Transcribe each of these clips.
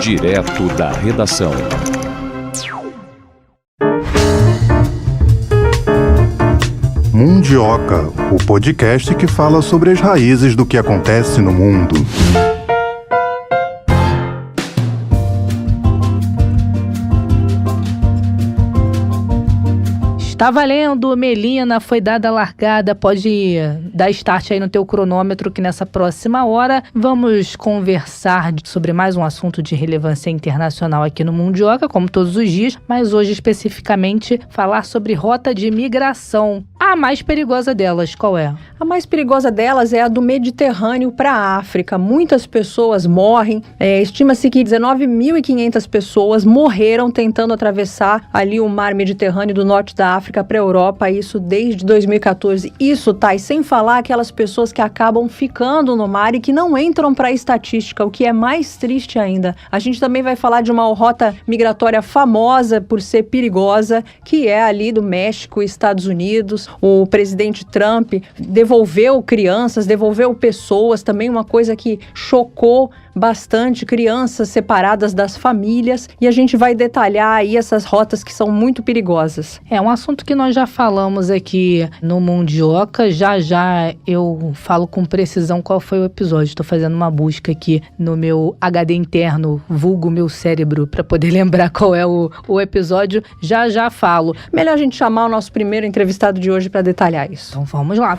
Direto da redação. Mundioca, o podcast que fala sobre as raízes do que acontece no mundo. Tá valendo, Melina, foi dada a largada, pode dar start aí no teu cronômetro que nessa próxima hora vamos conversar sobre mais um assunto de relevância internacional aqui no Mundioca, como todos os dias, mas hoje especificamente falar sobre rota de migração. A mais perigosa delas, qual é? A mais perigosa delas é a do Mediterrâneo para a África. Muitas pessoas morrem, estima-se que 19.500 pessoas morreram tentando atravessar ali o mar Mediterrâneo do norte da África para a Europa, isso desde 2014. Isso, Thay, sem falar aquelas pessoas que acabam ficando no mar e que não entram para a estatística, o que é mais triste ainda. A gente também vai falar de uma rota migratória famosa por ser perigosa, que é ali do México e Estados Unidos. O presidente Trump devolveu crianças, devolveu pessoas, também uma coisa que chocou bastante, crianças separadas das famílias, e a gente vai detalhar aí essas rotas que são muito perigosas. É um assunto que nós já falamos aqui no Mundioca, já eu falo com precisão qual foi o episódio, estou fazendo uma busca aqui no meu HD interno, vulgo meu cérebro, para poder lembrar qual é o episódio, já falo. Melhor a gente chamar o nosso primeiro entrevistado de hoje para detalhar isso. Então vamos lá.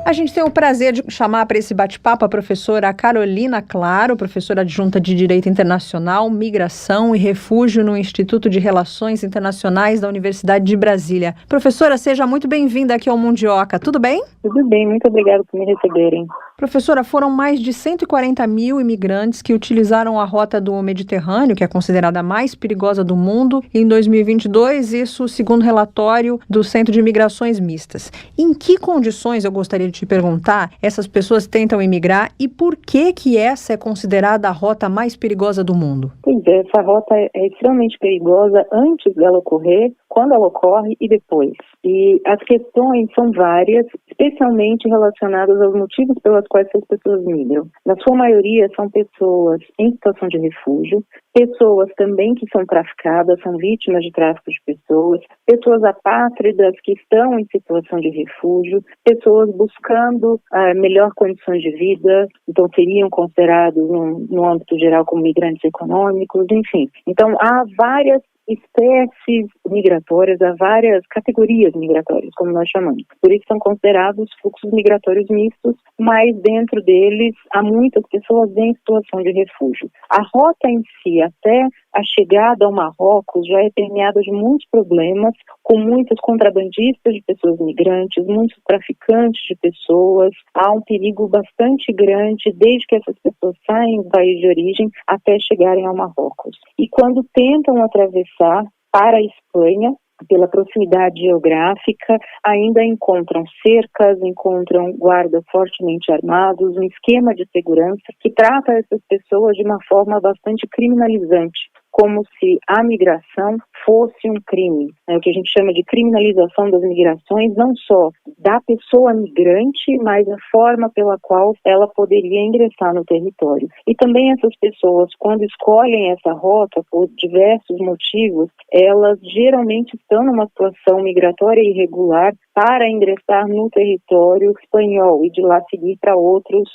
A gente tem o prazer de chamar para esse bate-papo a professora Carolina Claro, professora adjunta de Direito Internacional, Migração e Refúgio no Instituto de Relações Internacionais da Universidade de Brasília. Professora, seja muito bem-vinda aqui ao Mundioca, tudo bem? Tudo bem, muito obrigada por me receberem. Professora, foram mais de 140 mil imigrantes que utilizaram a rota do Mediterrâneo, que é considerada a mais perigosa do mundo, em 2022, isso segundo relatório do Centro de Migrações Mistas. Em que condições, eu gostaria de te perguntar, essas pessoas tentam imigrar e por que essa é considerada a rota mais perigosa do mundo? Pois é, essa rota é extremamente perigosa antes dela ocorrer, quando ela ocorre e depois. E as questões são várias, especialmente relacionadas aos motivos pelos quais essas pessoas migram. Na sua maioria são pessoas em situação de refúgio, pessoas também que são traficadas, são vítimas de tráfico de pessoas, pessoas apátridas que estão em situação de refúgio, pessoas buscando melhor condições de vida, então seriam considerados no âmbito geral como migrantes econômicos, enfim. Então há várias espécies migratórias, há várias categorias migratórias, como nós chamamos. Por isso são considerados fluxos migratórios mistos, mas dentro deles há muitas pessoas em situação de refúgio. A rota em si, até a chegada ao Marrocos, já é permeada de muitos problemas, com muitos contrabandistas de pessoas migrantes, muitos traficantes de pessoas. Há um perigo bastante grande desde que essas pessoas saem do país de origem até chegarem ao Marrocos. E quando tentam atravessar para a Espanha, pela proximidade geográfica, ainda encontram cercas, encontram guardas fortemente armados, um esquema de segurança que trata essas pessoas de uma forma bastante criminalizante, como se a migração fosse um crime, o que a gente chama de criminalização das migrações, não só da pessoa migrante, mas a forma pela qual ela poderia ingressar no território. E também essas pessoas, quando escolhem essa rota por diversos motivos, elas geralmente estão numa situação migratória irregular para ingressar no território espanhol e de lá seguir para outros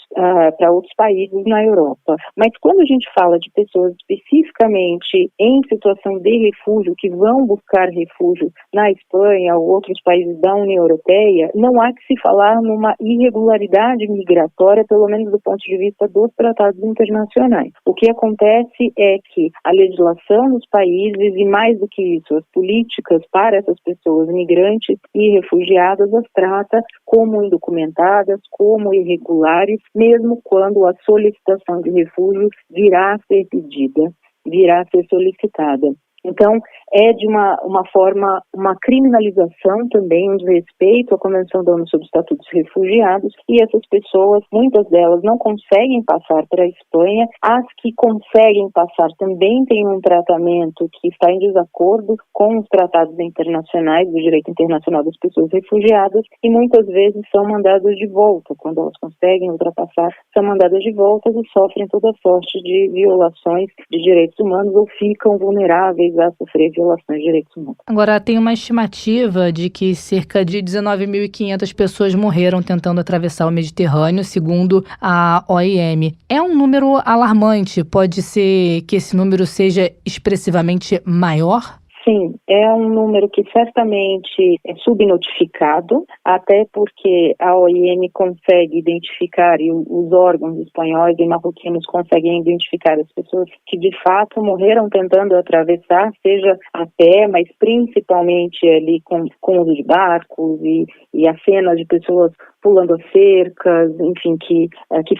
países na Europa. Mas quando a gente fala de pessoas especificamente em situação de refúgio, que vão buscar refúgio na Espanha ou outros países da União Europeia, não há que se falar numa irregularidade migratória, pelo menos do ponto de vista dos tratados internacionais. O que acontece é que a legislação dos países, e mais do que isso, as políticas para essas pessoas migrantes e refugiadas, as trata como indocumentadas, como irregulares, mesmo quando a solicitação de refúgio virá a ser pedida, virá a ser solicitada. Então, é de uma forma, uma criminalização também, um desrespeito à Convenção da ONU sobre o Estatuto dos Refugiados, e essas pessoas, muitas delas não conseguem passar para a Espanha, as que conseguem passar também têm um tratamento que está em desacordo com os tratados internacionais, do direito internacional das pessoas refugiadas, e muitas vezes são mandadas de volta. Quando elas conseguem ultrapassar, são mandadas de volta e sofrem toda sorte de violações de direitos humanos ou ficam vulneráveis a sofrer violações de direitos humanos. Agora, tem uma estimativa de que cerca de 19.500 pessoas morreram tentando atravessar o Mediterrâneo, segundo a OIM. É um número alarmante. Pode ser que esse número seja expressivamente maior? Sim, é um número que certamente é subnotificado, até porque a OIM consegue identificar, e os órgãos espanhóis e marroquinos conseguem identificar as pessoas que de fato morreram tentando atravessar, seja a pé, mas principalmente ali com uso de barcos e as cenas de pessoas pulando as cercas, enfim, que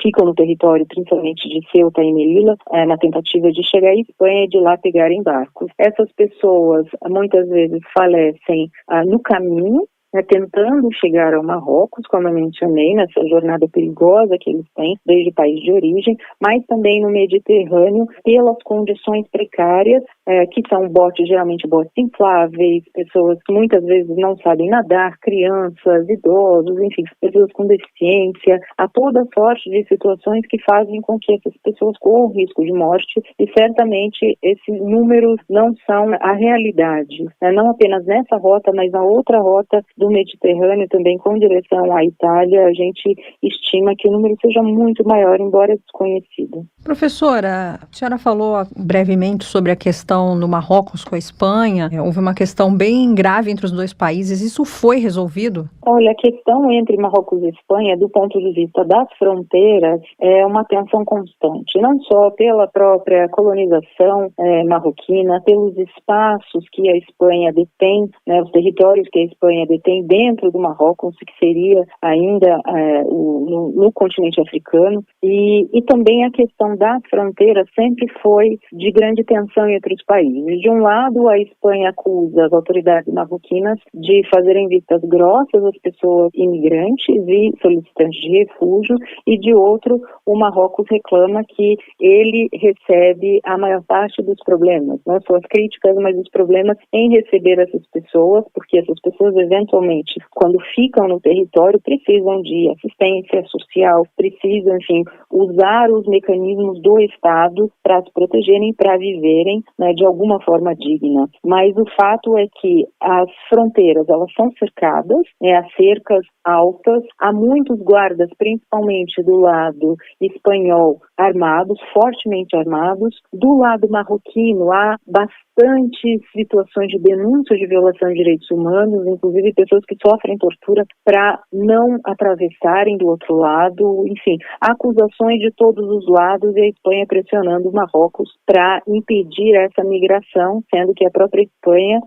ficam no território, principalmente de Ceuta e Melilla, na tentativa de chegar à Espanha e de lá pegarem barcos. Essas pessoas muitas vezes falecem no caminho, tentando chegar ao Marrocos, como eu mencionei, nessa jornada perigosa que eles têm desde o país de origem, mas também no Mediterrâneo, pelas condições precárias, que são botes, geralmente botes infláveis, pessoas que muitas vezes não sabem nadar, crianças, idosos, enfim, pessoas com deficiência, há toda sorte de situações que fazem com que essas pessoas corram risco de morte, e certamente esses números não são a realidade, não apenas nessa rota, mas na outra rota do Mediterrâneo, também com direção à Itália, a gente estima que o número seja muito maior, embora desconhecido. Professora, a senhora falou brevemente sobre a questão do Marrocos com a Espanha. Houve uma questão bem grave entre os dois países. Isso foi resolvido? Olha, a questão entre Marrocos e Espanha, do ponto de vista das fronteiras, é uma tensão constante, não só pela própria colonização marroquina, pelos espaços que a Espanha detém, os territórios que a Espanha detém dentro do Marrocos, que seria ainda no continente africano, e também a questão da fronteira sempre foi de grande tensão entre os países. De um lado, a Espanha acusa as autoridades marroquinas de fazerem vistas grossas às pessoas imigrantes e solicitantes de refúgio, e de outro, o Marrocos reclama que ele recebe a maior parte dos problemas, não só as críticas, mas os problemas em receber essas pessoas, porque essas pessoas eventualmente, quando ficam no território, precisam de assistência social, precisam, enfim, usar os mecanismos do Estado para se protegerem, para viverem, de alguma forma digna. Mas o fato é que as fronteiras, elas são cercadas, as cercas altas, há muitos guardas, principalmente do lado espanhol, armados, fortemente armados. Do lado marroquino, há bastantes situações de denúncia de violação de direitos humanos, inclusive pessoas que sofrem tortura para não atravessarem do outro lado, enfim, acusações de todos os lados, e a Espanha pressionando o Marrocos para impedir essa migração, sendo que a própria Espanha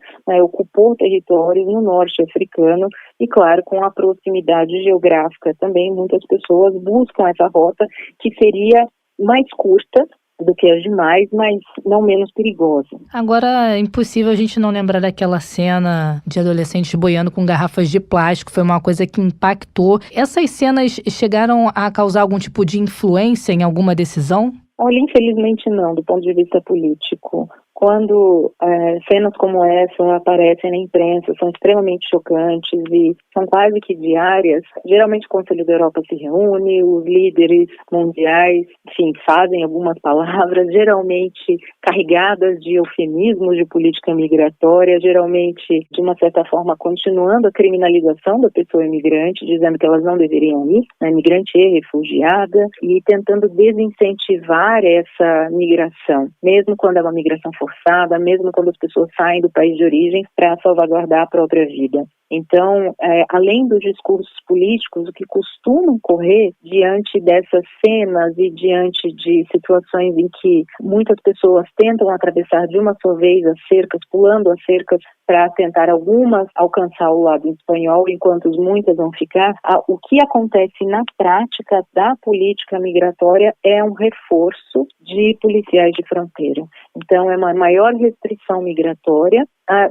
ocupou territórios no norte africano, e claro, com a proximidade geográfica também, muitas pessoas buscam essa rota que seria mais curta do que as demais, mas não menos perigosa. Agora, é impossível a gente não lembrar daquela cena de adolescentes boiando com garrafas de plástico, foi uma coisa que impactou. Essas cenas chegaram a causar algum tipo de influência em alguma decisão? Olha, infelizmente não, do ponto de vista político. Quando cenas como essa aparecem na imprensa, são extremamente chocantes e são quase que diárias. Geralmente o Conselho da Europa se reúne, os líderes mundiais, enfim, fazem algumas palavras, geralmente carregadas de eufemismos de política migratória, geralmente, de uma certa forma, continuando a criminalização da pessoa imigrante, dizendo que elas não deveriam ir, imigrante e refugiada, e tentando desincentivar essa migração, mesmo quando é uma migração forçada, mesmo quando as pessoas saem do país de origem para salvaguardar a própria vida. Então, além dos discursos políticos, o que costumam correr diante dessas cenas e diante de situações em que muitas pessoas tentam atravessar de uma só vez as cercas, pulando as cercas para tentar algumas alcançar o lado espanhol, enquanto muitas vão ficar, o que acontece na prática da política migratória é um reforço de policiais de fronteira. Então, é uma maior restrição migratória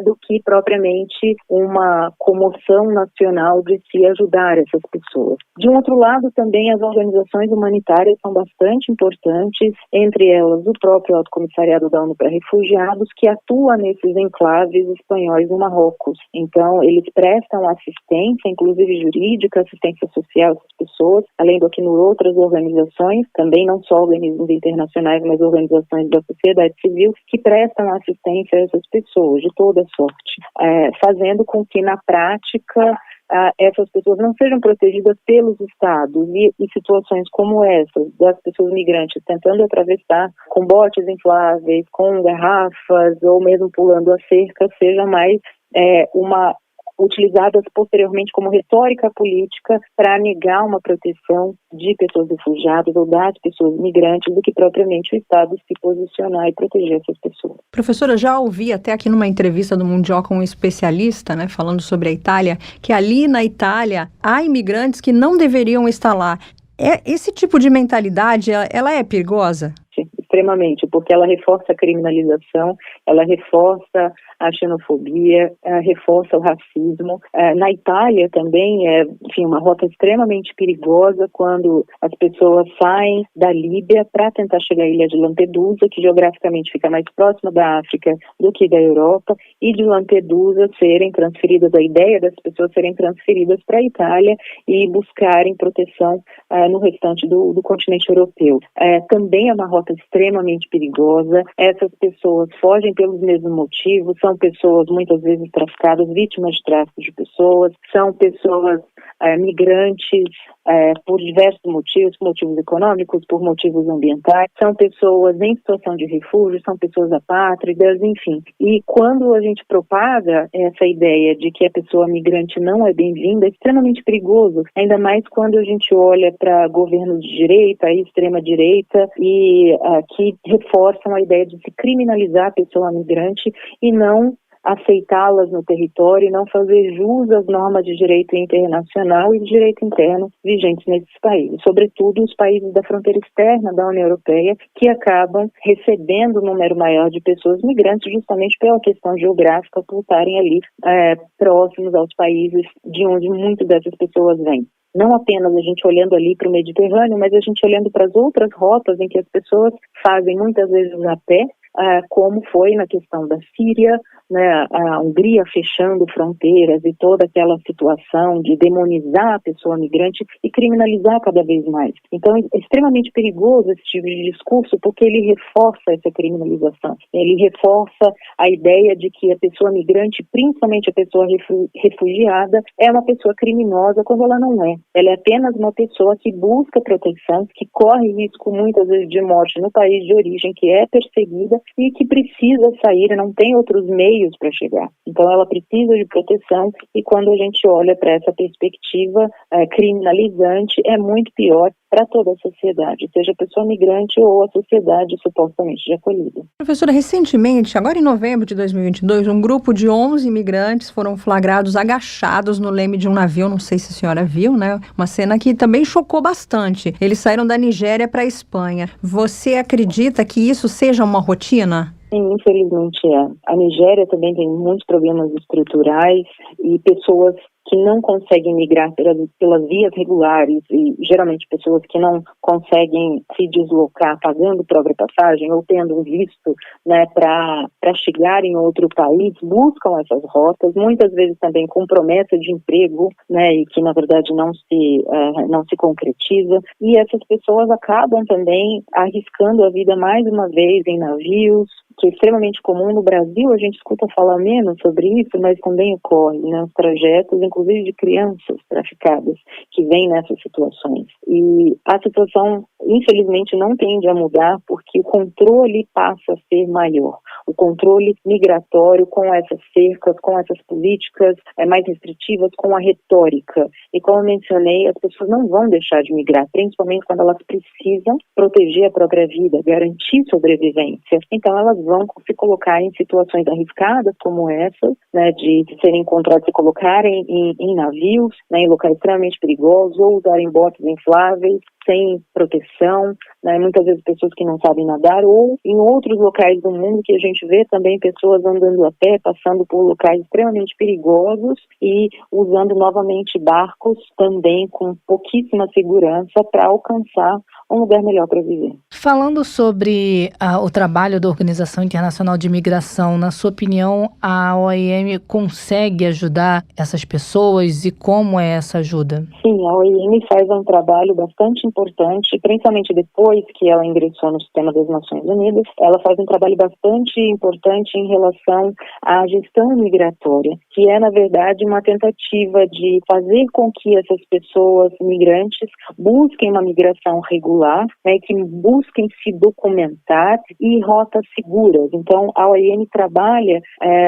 do que propriamente uma comoção nacional de se ajudar essas pessoas. De um outro lado, também as organizações humanitárias são bastante importantes, entre elas o próprio Alto Comissariado da ONU para Refugiados, que atua nesses enclaves espanhóis no Marrocos. Então, eles prestam assistência, inclusive jurídica, assistência social a essas pessoas, além do que em outras organizações, também não só organismos internacionais, mas organizações da sociedade civil, que prestam assistência a essas pessoas, de toda sorte, fazendo com que, na prática, essas pessoas não sejam protegidas pelos estados e situações como essas, das pessoas migrantes tentando atravessar com botes infláveis, com garrafas ou mesmo pulando a cerca, seja mais utilizadas posteriormente como retórica política para negar uma proteção de pessoas refugiadas ou das pessoas migrantes do que propriamente o Estado se posicionar e proteger essas pessoas. Professora, já ouvi até aqui numa entrevista do Mundial com um especialista, né, falando sobre a Itália, que ali na Itália há imigrantes que não deveriam estar lá. Esse tipo de mentalidade, ela é perigosa? Sim, extremamente, porque ela reforça a criminalização, ela reforça a xenofobia, reforça o racismo. Na Itália também é, uma rota extremamente perigosa quando as pessoas saem da Líbia para tentar chegar à ilha de Lampedusa, que geograficamente fica mais próxima da África do que da Europa, e de Lampedusa serem transferidas, a ideia das pessoas serem transferidas para a Itália e buscarem proteção no restante do continente europeu. Também é uma rota extremamente perigosa. Essas pessoas fogem pelos mesmos motivos, são pessoas muitas vezes traficadas, vítimas de tráfico de pessoas, são pessoas migrantes por diversos motivos, por motivos econômicos, por motivos ambientais, são pessoas em situação de refúgio, são pessoas apátridas, enfim. E quando a gente propaga essa ideia de que a pessoa migrante não é bem-vinda, é extremamente perigoso, ainda mais quando a gente olha para governos de direita e extrema-direita e que reforçam a ideia de se criminalizar a pessoa migrante e não aceitá-las no território e não fazer jus às normas de direito internacional e de direito interno vigentes nesses países, sobretudo os países da fronteira externa da União Europeia, que acabam recebendo um número maior de pessoas migrantes justamente pela questão geográfica, por estarem ali próximos aos países de onde muitas dessas pessoas vêm. Não apenas a gente olhando ali para o Mediterrâneo, mas a gente olhando para as outras rotas em que as pessoas fazem muitas vezes a pé, como foi na questão da Síria, né, a Hungria fechando fronteiras e toda aquela situação de demonizar a pessoa migrante e criminalizar cada vez mais. Então é extremamente perigoso esse tipo de discurso porque ele reforça essa criminalização, ele reforça a ideia de que a pessoa migrante, principalmente a pessoa refugiada, é uma pessoa criminosa quando ela não é. Ela é apenas uma pessoa que busca proteção, que corre risco muitas vezes de morte no país de origem, que é perseguida e que precisa sair e não tem outros meios para chegar. Então ela precisa de proteção e quando a gente olha para essa perspectiva criminalizante, é muito pior para toda a sociedade, seja a pessoa migrante ou a sociedade supostamente de acolhida. Professora, recentemente, agora em novembro de 2022, um grupo de 11 imigrantes foram flagrados agachados no leme de um navio, não sei se a senhora viu, né? Uma cena que também chocou bastante. Eles saíram da Nigéria para a Espanha. Você acredita que isso seja uma rotina? Sim, infelizmente é. A Nigéria também tem muitos problemas estruturais e pessoas que não conseguem migrar pelas vias regulares e geralmente pessoas que não conseguem se deslocar pagando própria passagem ou tendo um visto, né, para chegar em outro país, buscam essas rotas, muitas vezes também com promessa de emprego, né, e que na verdade não se concretiza, e essas pessoas acabam também arriscando a vida mais uma vez em navios, que é extremamente comum no Brasil. A gente escuta falar menos sobre isso, mas também ocorre, né, os trajetos, inclusive de crianças traficadas, que vêm nessas situações. E a situação, infelizmente, não tende a mudar porque o controle passa a ser maior. o controle migratório com essas cercas, com essas políticas mais restritivas, com a retórica. E como eu mencionei, as pessoas não vão deixar de migrar, principalmente quando elas precisam proteger a própria vida, garantir sobrevivência. Então elas vão se colocar em situações arriscadas como essas, né, de serem encontradas, se colocarem em navios, né, em locais extremamente perigosos, ou usarem botes infláveis, sem proteção, né, muitas vezes pessoas que não sabem nadar, ou em outros locais do mundo que a gente vê também pessoas andando a pé, passando por locais extremamente perigosos e usando novamente barcos também com pouquíssima segurança para alcançar um lugar melhor para viver. Falando sobre o trabalho da Organização Internacional de Migração, na sua opinião, a OIM consegue ajudar essas pessoas e como é essa ajuda? Sim, a OIM faz um trabalho bastante importante, principalmente depois que ela ingressou no sistema das Nações Unidas. Ela faz um trabalho bastante importante em relação à gestão migratória, que é, na verdade, uma tentativa de fazer com que essas pessoas migrantes busquem uma migração regular, né, que busquem se documentar e rotas seguras. Então, a OIM trabalha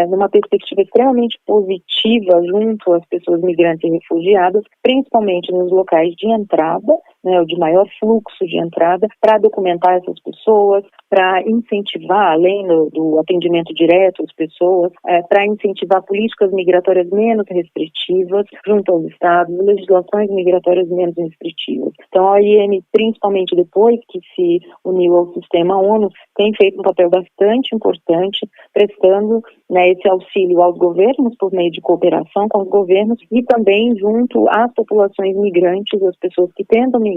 numa perspectiva extremamente positiva junto às pessoas migrantes e refugiadas, principalmente nos locais de entrada, né, o de maior fluxo de entrada, para documentar essas pessoas, para incentivar, além do atendimento direto às pessoas, para incentivar políticas migratórias menos restritivas junto aos estados, legislações migratórias menos restritivas. Então, a OIM, principalmente depois que se uniu ao sistema ONU, tem feito um papel bastante importante, prestando, né, esse auxílio aos governos por meio de cooperação com os governos e também junto às populações migrantes, as pessoas que tentam migrar,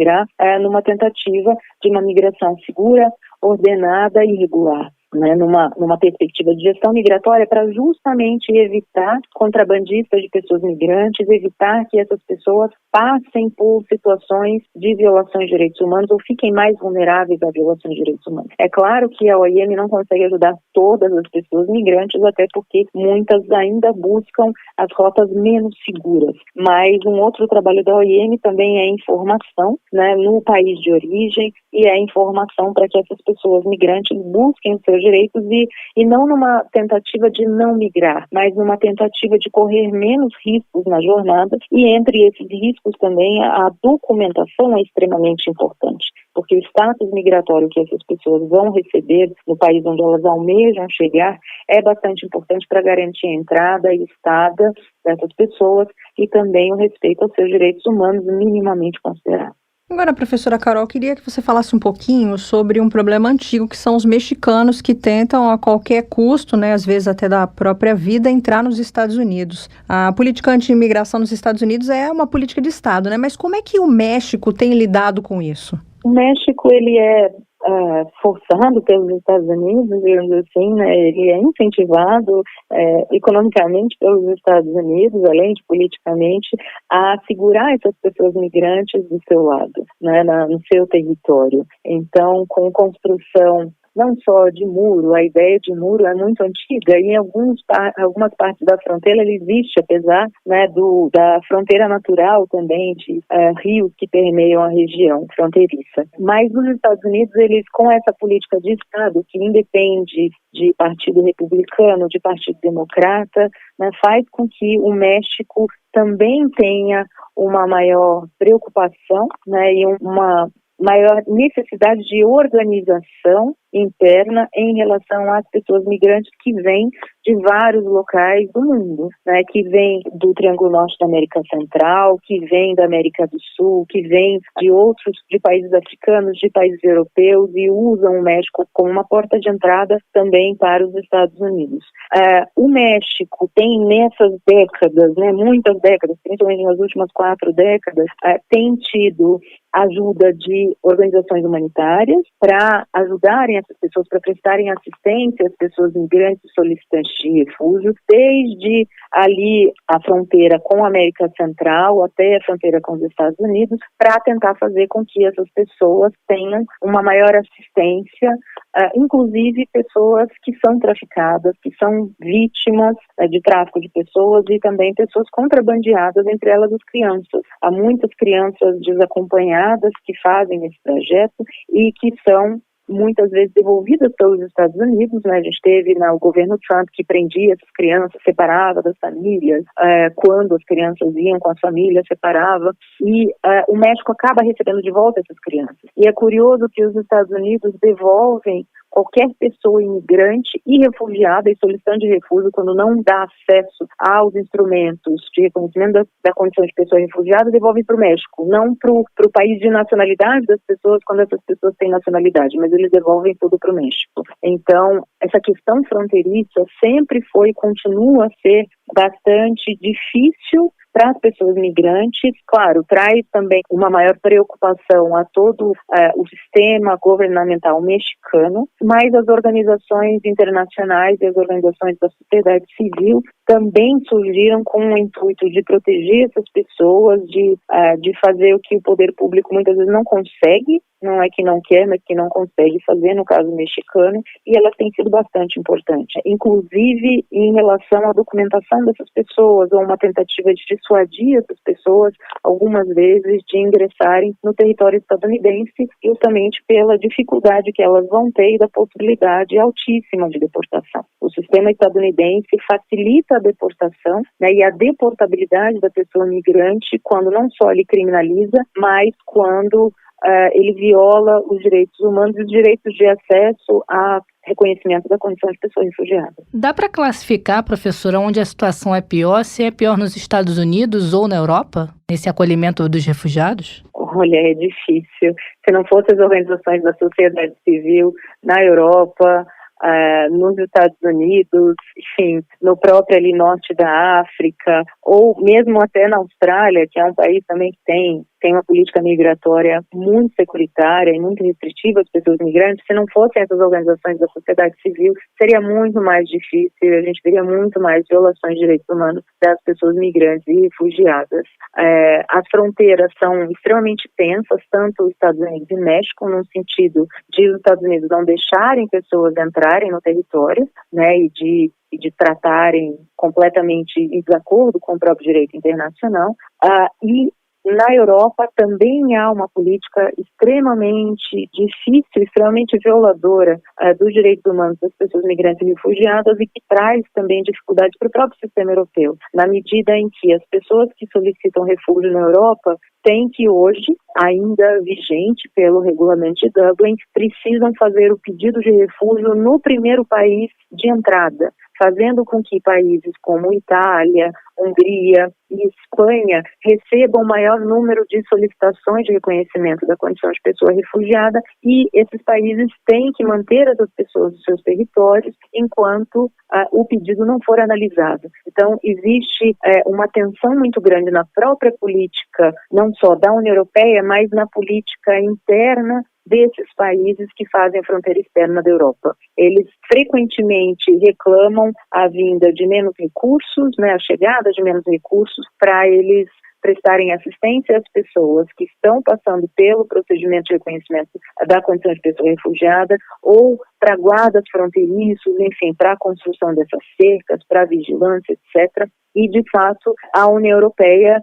numa tentativa de uma migração segura, ordenada e regular, né, numa perspectiva de gestão migratória para justamente evitar contrabandistas de pessoas migrantes, evitar que essas pessoas passem por situações de violações de direitos humanos ou fiquem mais vulneráveis a violações de direitos humanos. É claro que a OIM não consegue ajudar todas as pessoas migrantes, até porque muitas ainda buscam as rotas menos seguras. Mas um outro trabalho da OIM também é informação, né, no país de origem, e é informação para que essas pessoas migrantes busquem os seus direitos e não numa tentativa de não migrar, mas numa tentativa de correr menos riscos na jornada, e entre esses riscos também a documentação é extremamente importante, porque o status migratório que essas pessoas vão receber no país onde elas almejam chegar é bastante importante para garantir a entrada e estada dessas pessoas e também o respeito aos seus direitos humanos minimamente considerados. Agora, professora Carol, queria que você falasse um pouquinho sobre um problema antigo, que são os mexicanos que tentam a qualquer custo, né, às vezes até da própria vida, entrar nos Estados Unidos. A política anti-imigração nos Estados Unidos é uma política de Estado, né? Mas como é que o México tem lidado com isso? O México, ele é forçado pelos Estados Unidos, digamos assim, né? Ele é incentivado economicamente pelos Estados Unidos, além de politicamente, a segurar essas pessoas migrantes do seu lado, né, no seu território. Então, com construção não só de muro, a ideia de muro é muito antiga e em algumas partes da fronteira ele existe, apesar, né, da fronteira natural também de rios que permeiam a região fronteiriça. Mas os Estados Unidos, eles com essa política de Estado que independe de partido republicano, de partido democrata, né, faz com que o México também tenha uma maior preocupação, né, e uma maior necessidade de organização interna em relação às pessoas migrantes que vêm de vários locais do mundo, né, que vêm do Triângulo Norte da América Central, que vêm da América do Sul, que vêm de países africanos, de países europeus e usam o México como uma porta de entrada também para os Estados Unidos. O México tem nessas décadas, né, muitas décadas, principalmente nas últimas 4 décadas, tem tido ajuda de organizações humanitárias para ajudarem essas pessoas, para prestarem assistência às pessoas migrantes solicitantes de refúgio, desde ali a fronteira com a América Central até a fronteira com os Estados Unidos, para tentar fazer com que essas pessoas tenham uma maior assistência, inclusive pessoas que são traficadas, que são vítimas de tráfico de pessoas e também pessoas contrabandeadas, entre elas as crianças. Há muitas crianças desacompanhadas que fazem esse trajeto e que são muitas vezes devolvidas pelos Estados Unidos, né? A gente teve no governo Trump que prendia essas crianças, separava das famílias, quando as crianças iam com as famílias, separava, e o México acaba recebendo de volta essas crianças. E é curioso que os Estados Unidos devolvem qualquer pessoa imigrante e refugiada e solicitante de refúgio, quando não dá acesso aos instrumentos de reconhecimento da condição de pessoa refugiada, devolve para o México, não para o país de nacionalidade das pessoas, quando essas pessoas têm nacionalidade, mas eles devolvem tudo para o México. Então, essa questão fronteiriça sempre foi e continua a ser bastante difícil para as pessoas migrantes. Claro, traz também uma maior preocupação a todo o sistema governamental mexicano, mas as organizações internacionais e as organizações da sociedade civil também surgiram com o intuito de proteger essas pessoas, de fazer o que o poder público muitas vezes não consegue, não é que não quer, mas que não consegue fazer, no caso mexicano, e elas têm sido bastante importantes. Inclusive, em relação à documentação dessas pessoas, ou uma tentativa de dissuadir essas pessoas, algumas vezes, de ingressarem no território estadunidense, justamente pela dificuldade que elas vão ter e da possibilidade altíssima de deportação. O sistema estadunidense facilita a deportação, né, e a deportabilidade da pessoa migrante quando não só ele criminaliza, mas quando ele viola os direitos humanos e os direitos de acesso a reconhecimento da condição de pessoa refugiada. Dá para classificar, professora, onde a situação é pior, se é pior nos Estados Unidos ou na Europa, nesse acolhimento dos refugiados? Olha, é difícil. Se não fossem as organizações da sociedade civil na Europa, nos Estados Unidos, enfim, no próprio ali norte da África, ou mesmo até na Austrália, que é um país também que tem uma política migratória muito securitária e muito restritiva às pessoas migrantes. Se não fossem essas organizações da sociedade civil, seria muito mais difícil, a gente veria muito mais violações de direitos humanos das pessoas migrantes e refugiadas. As fronteiras são extremamente tensas, tanto os Estados Unidos e México, no sentido de os Estados Unidos não deixarem pessoas entrarem no território, né, e de tratarem completamente em desacordo com o próprio direito internacional, e na Europa também há uma política extremamente difícil, extremamente violadora dos direitos humanos das pessoas migrantes e refugiadas, e que traz também dificuldades para o próprio sistema europeu, na medida em que as pessoas que solicitam refúgio na Europa têm que hoje, ainda vigente pelo regulamento de Dublin, precisam fazer o pedido de refúgio no primeiro país de entrada, fazendo com que países como Itália, Hungria e Espanha recebam maior número de solicitações de reconhecimento da condição de pessoa refugiada, e esses países têm que manter essas pessoas nos seus territórios enquanto o pedido não for analisado. Então, existe uma tensão muito grande na própria política, não só da União Europeia, mas na política interna desses países que fazem a fronteira externa da Europa. Eles frequentemente reclamam a vinda de menos recursos, né, a chegada de menos recursos para eles prestarem assistência às pessoas que estão passando pelo procedimento de reconhecimento da condição de pessoa refugiada, ou para guardas fronteiriços, enfim, para a construção dessas cercas, para a vigilância, etc. E, de fato, a União Europeia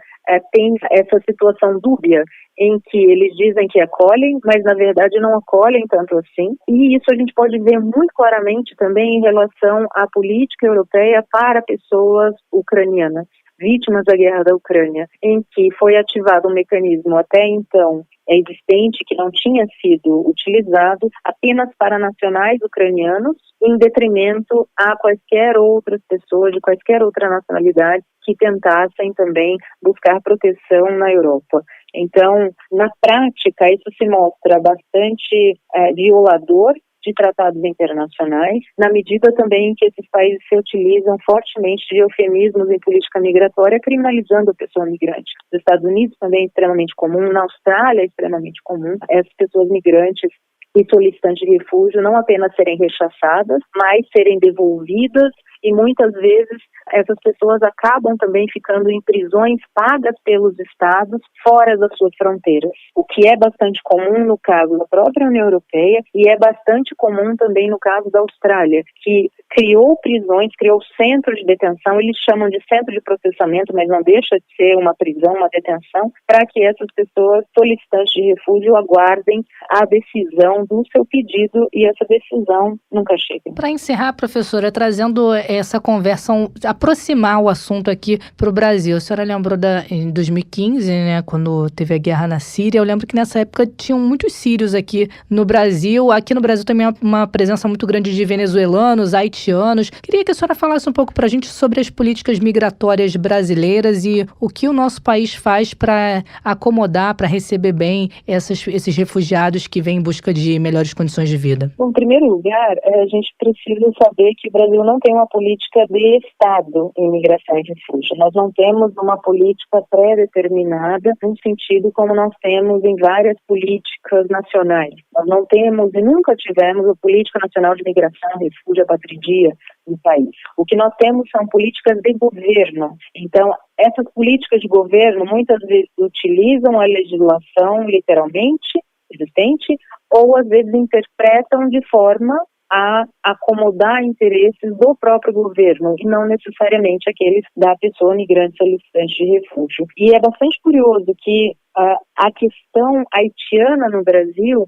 tem essa situação dúbia, em que eles dizem que acolhem, mas na verdade não acolhem tanto assim. E isso a gente pode ver muito claramente também em relação à política europeia para pessoas ucranianas, vítimas da guerra da Ucrânia, em que foi ativado um mecanismo até então existente, que não tinha sido utilizado, apenas para nacionais ucranianos, em detrimento a quaisquer outras pessoas de quaisquer outra nacionalidade que tentassem também buscar proteção na Europa. Então, na prática, isso se mostra bastante violador de tratados internacionais, na medida também em que esses países se utilizam fortemente de eufemismos em política migratória, criminalizando a pessoa migrante. Nos Estados Unidos também é extremamente comum, na Austrália é extremamente comum, essas pessoas migrantes e solicitantes de refúgio não apenas serem rechaçadas, mas serem devolvidas e muitas vezes essas pessoas acabam também ficando em prisões pagas pelos estados fora das suas fronteiras, o que é bastante comum no caso da própria União Europeia e é bastante comum também no caso da Austrália, que criou prisões, criou centros de detenção, eles chamam de centro de processamento, mas não deixa de ser uma prisão, uma detenção, para que essas pessoas solicitantes de refúgio aguardem a decisão do seu pedido e essa decisão nunca chega. Para encerrar, professora, trazendo essa conversa, aproximar o assunto aqui para o Brasil. A senhora lembrou em 2015, né, quando teve a guerra na Síria. Eu lembro que nessa época tinham muitos sírios aqui no Brasil. Aqui no Brasil também há uma presença muito grande de venezuelanos, haitianos. Queria que a senhora falasse um pouco para a gente sobre as políticas migratórias brasileiras e o que o nosso país faz para acomodar, para receber bem esses refugiados que vêm em busca de melhores condições de vida. Bom, em primeiro lugar, a gente precisa saber que o Brasil não tem uma política de Estado em migração e refúgio. Nós não temos uma política pré-determinada no sentido como nós temos em várias políticas nacionais. Nós não temos e nunca tivemos a Política Nacional de Migração, Refúgio e Apatridia no país. O que nós temos são políticas de governo. Então, essas políticas de governo muitas vezes utilizam a legislação literalmente existente ou às vezes interpretam de forma a acomodar interesses do próprio governo e não necessariamente aqueles da pessoa migrante solicitante de refúgio. E é bastante curioso que a questão haitiana no Brasil,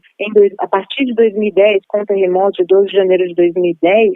a partir de 2010, com o terremoto de 12 de janeiro de 2010,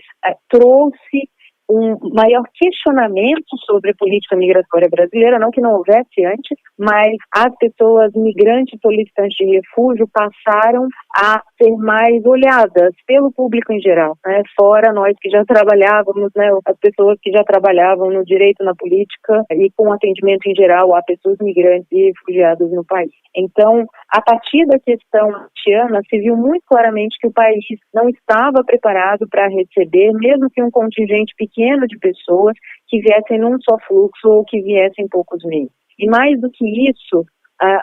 trouxe um maior questionamento sobre a política migratória brasileira, não que não houvesse antes, mas as pessoas migrantes solicitantes de refúgio passaram a ser mais olhadas pelo público em geral, né? Fora nós que já trabalhávamos, né? As pessoas que já trabalhavam no direito, na política e com atendimento em geral a pessoas migrantes e refugiadas no país. Então, a partir da questão haitiana, se viu muito claramente que o país não estava preparado para receber, mesmo que um contingente pequeno de pessoas que viessem num só fluxo ou que viessem poucos meios. E mais do que isso,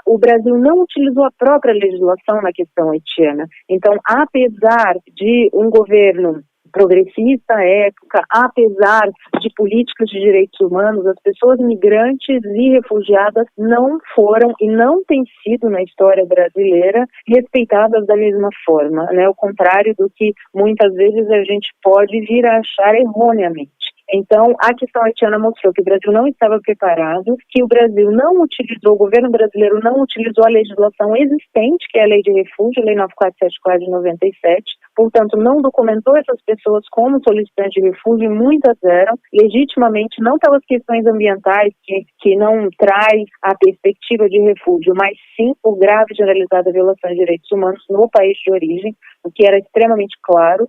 o Brasil não utilizou a própria legislação na questão haitiana. Então, apesar de um governo progressista à época, apesar de políticas de direitos humanos, as pessoas migrantes e refugiadas não foram e não têm sido na história brasileira respeitadas da mesma forma, né? Ao contrário do que muitas vezes a gente pode vir a achar erroneamente. Então, a questão haitiana mostrou que o Brasil não estava preparado, que o Brasil não utilizou, o governo brasileiro não utilizou a legislação existente, que é a Lei de Refúgio, a Lei 9474 de 97, portanto, não documentou essas pessoas como solicitantes de refúgio, e muitas eram, legitimamente, não pelas questões ambientais, que não traz a perspectiva de refúgio, mas sim por grave e generalizada violação de direitos humanos no país de origem, o que era extremamente claro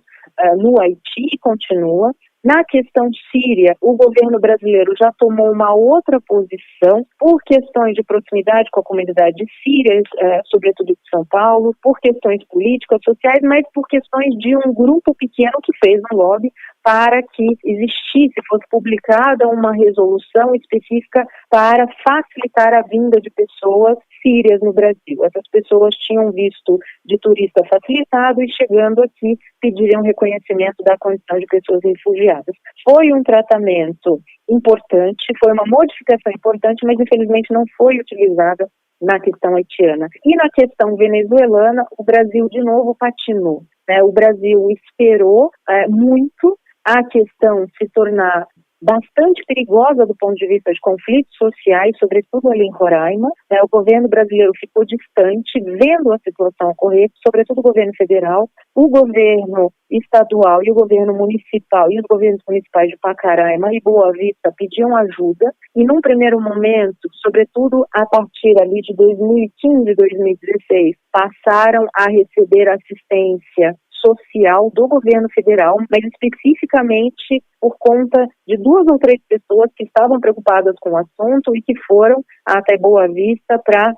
no Haiti e continua. Na questão síria, o governo brasileiro já tomou uma outra posição por questões de proximidade com a comunidade síria, sobretudo de São Paulo, por questões políticas, sociais, mas por questões de um grupo pequeno que fez um lobby para que existisse, fosse publicada uma resolução específica para facilitar a vinda de pessoas sírias no Brasil. Essas pessoas tinham visto de turista facilitado e chegando aqui pediriam reconhecimento da condição de pessoas refugiadas. Foi um tratamento importante, foi uma modificação importante, mas infelizmente não foi utilizada na questão haitiana. E na questão venezuelana, o Brasil de novo patinou, né? O Brasil esperou muito a questão se tornar bastante perigosa do ponto de vista de conflitos sociais, sobretudo ali em Roraima. O governo brasileiro ficou distante, vendo a situação ocorrer, sobretudo o governo federal, o governo estadual e o governo municipal e os governos municipais de Pacaraima e Boa Vista pediam ajuda e num primeiro momento, sobretudo a partir ali de 2015 e 2016, passaram a receber assistência social do governo federal, mas especificamente por conta de 2 ou 3 pessoas que estavam preocupadas com o assunto e que foram até Boa Vista para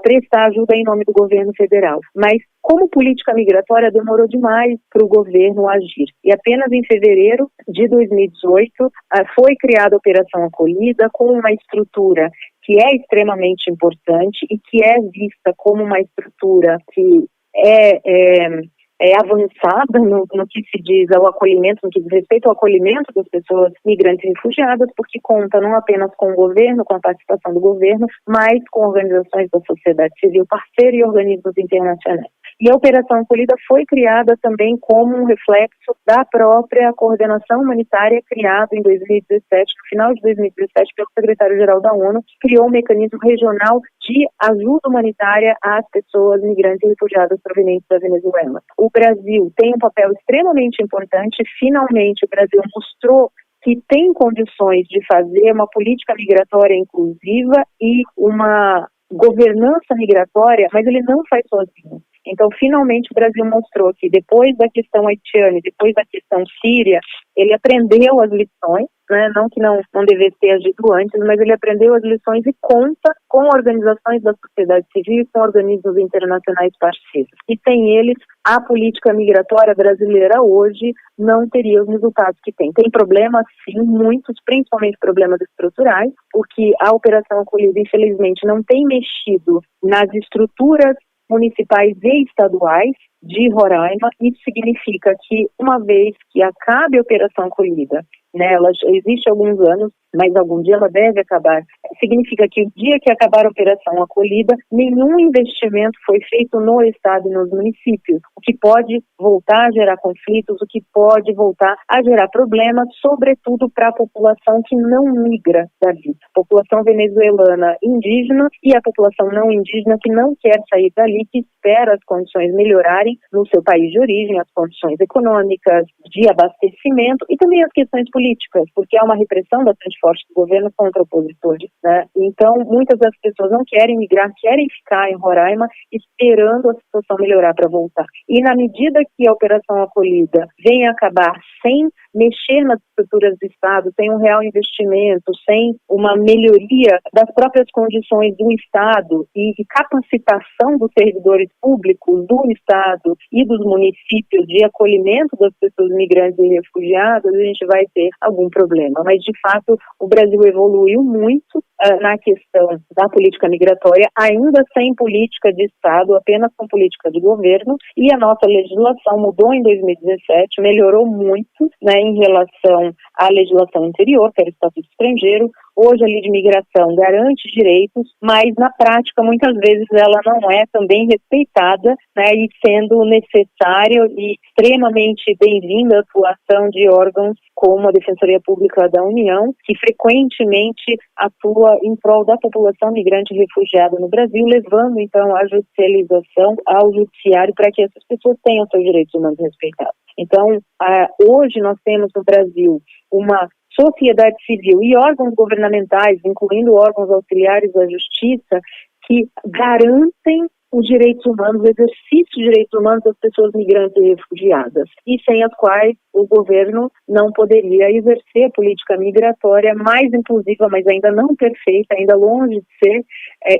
prestar ajuda em nome do governo federal. Mas como política migratória demorou demais para o governo agir. E apenas em fevereiro de 2018 foi criada a Operação Acolhida com uma estrutura que é extremamente importante e que é vista como uma estrutura que é avançada no que se diz ao acolhimento, no que diz respeito ao acolhimento das pessoas migrantes e refugiadas, porque conta não apenas com o governo, com a participação do governo, mas com organizações da sociedade civil parceira e organismos internacionais. E a Operação Acolhida foi criada também como um reflexo da própria coordenação humanitária criada em 2017, no final de 2017, pelo secretário-geral da ONU, que criou um mecanismo regional de ajuda humanitária às pessoas migrantes e refugiadas provenientes da Venezuela. O Brasil tem um papel extremamente importante. Finalmente, o Brasil mostrou que tem condições de fazer uma política migratória inclusiva e uma governança migratória, mas ele não faz sozinho. Então, finalmente, o Brasil mostrou que depois da questão haitiana, depois da questão síria, ele aprendeu as lições, né? Não que não devesse ter agido antes, mas ele aprendeu as lições e conta com organizações da sociedade civil, com organismos internacionais parceiros. E sem eles, a política migratória brasileira hoje não teria os resultados que tem. Tem problemas, sim, muitos, principalmente problemas estruturais, porque a Operação Acolhida, infelizmente, não tem mexido nas estruturas municipais e estaduais de Roraima. Isso significa que, uma vez que acabe a Operação Acolhida, né, ela existe há alguns anos, mas algum dia ela deve acabar. Significa que o dia que acabar a Operação Acolhida, nenhum investimento foi feito no Estado e nos municípios, o que pode voltar a gerar conflitos, o que pode voltar a gerar problemas, sobretudo para a população que não migra dali. A população venezuelana indígena e a população não indígena que não quer sair dali, que espera as condições melhorarem no seu país de origem, as condições econômicas, de abastecimento e também as questões políticas, porque há uma repressão bastante forte do governo contra opositores, né? Então, muitas das pessoas não querem migrar, querem ficar em Roraima esperando a situação melhorar para voltar. E na medida que a Operação Acolhida vem acabar sem mexer nas estruturas do Estado, sem um real investimento, sem uma melhoria das próprias condições do Estado e capacitação dos servidores públicos do Estado e dos municípios de acolhimento das pessoas migrantes e refugiadas, a gente vai ter algum problema. Mas, de fato, o Brasil evoluiu muito na questão da política migratória, ainda sem política de Estado, apenas com política de governo, e a nossa legislação mudou em 2017, melhorou muito, né, em relação à legislação anterior, que era o Estatuto Estrangeiro. Hoje a Lei de Migração garante direitos, mas na prática muitas vezes ela não é também respeitada, né, e sendo necessário e extremamente bem-vinda a atuação de órgãos como a Defensoria Pública da União, que frequentemente atua em prol da população migrante e refugiada no Brasil, levando então a judicialização ao judiciário para que essas pessoas tenham seus direitos humanos respeitados. Então, hoje nós temos no Brasil uma sociedade civil e órgãos governamentais, incluindo órgãos auxiliares da justiça, que garantem os direitos humanos, o exercício de direitos humanos das pessoas migrantes e refugiadas, e sem as quais o governo não poderia exercer a política migratória mais inclusiva, mas ainda não perfeita, ainda longe de ser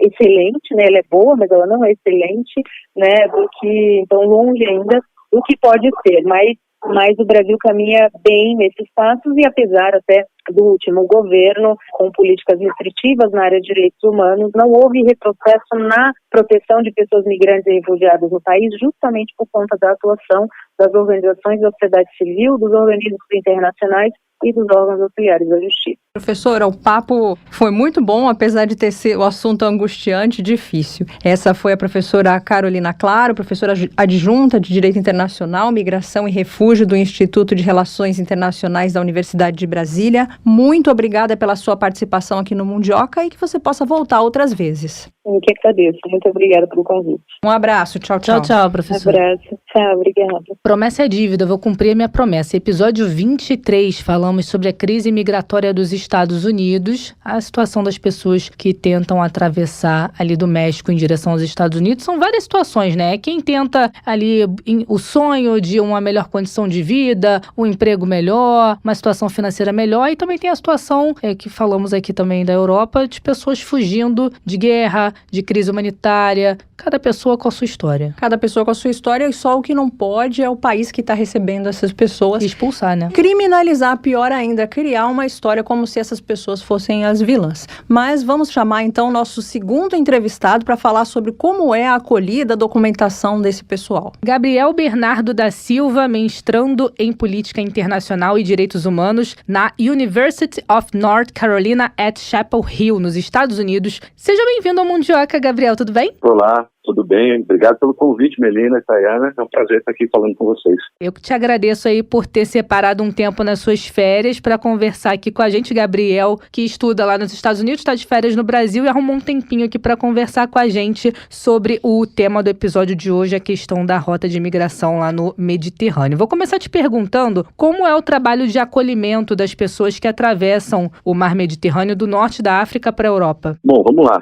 excelente, né? Ela é boa, mas ela não é excelente, né? Então longe ainda do que pode ser, mas o Brasil caminha bem nesses passos e apesar até do último governo, com políticas restritivas na área de direitos humanos, não houve retrocesso na proteção de pessoas migrantes e refugiadas no país, justamente por conta da atuação das organizações da sociedade civil, dos organismos internacionais e dos órgãos auxiliares da justiça. Professora, o papo foi muito bom, apesar de ter sido o assunto angustiante e difícil. Essa foi a professora Carolina Claro, professora adjunta de Direito Internacional, Migração e Refúgio do Instituto de Relações Internacionais da Universidade de Brasília. Muito obrigada pela sua participação aqui no Mundioca e que você possa voltar outras vezes. Eu que agradeço. Muito obrigada pelo convite. Um abraço. Tchau, tchau. Tchau, tchau, professor. Um abraço. Tchau, obrigada. Promessa é dívida, eu vou cumprir a minha promessa. Episódio 23, falamos sobre a crise migratória dos Estados Unidos, a situação das pessoas que tentam atravessar ali do México em direção aos Estados Unidos. São várias situações, né? Quem tenta ali o sonho de uma melhor condição de vida, um emprego melhor, uma situação financeira melhor, e também tem a situação que falamos aqui também da Europa, de pessoas fugindo de guerra, de crise humanitária, cada pessoa com a sua história. Cada pessoa com a sua história, e só o que não pode é o país que está recebendo essas pessoas. Expulsar, né? Criminalizar, pior ainda, criar uma história como se essas pessoas fossem as vilãs. Mas vamos chamar então o nosso segundo entrevistado para falar sobre como é a acolhida, a documentação desse pessoal. Gabriel Bernardo da Silva, mestrando em Política Internacional e Direitos Humanos na University of North Carolina at Chapel Hill, nos Estados Unidos. Seja bem-vindo ao Mundioca, Gabriel, tudo bem? Olá, tudo bem? Obrigado pelo convite, Melina e Tayana. É um prazer estar aqui falando com vocês. Eu que te agradeço aí por ter separado um tempo nas suas férias para conversar aqui com a gente. Gabriel, que estuda lá nos Estados Unidos, está de férias no Brasil e arrumou um tempinho aqui para conversar com a gente sobre o tema do episódio de hoje, a questão da rota de imigração lá no Mediterrâneo. Vou começar te perguntando como é o trabalho de acolhimento das pessoas que atravessam o mar Mediterrâneo do norte da África para a Europa. Bom, vamos lá.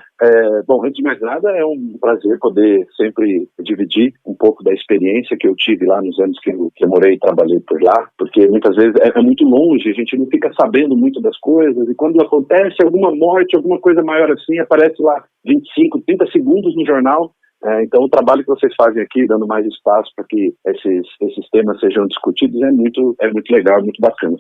Antes de mais nada, é um prazer poder sempre dividir um pouco da experiência que eu tive lá nos anos que eu morei e trabalhei por lá, porque muitas vezes é muito longe, a gente não fica sabendo muito das coisas, e quando acontece alguma morte, alguma coisa maior assim, aparece lá 25, 30 segundos no jornal. Então o trabalho que vocês fazem aqui, dando mais espaço para que esses temas sejam discutidos, é muito legal, é muito bacana.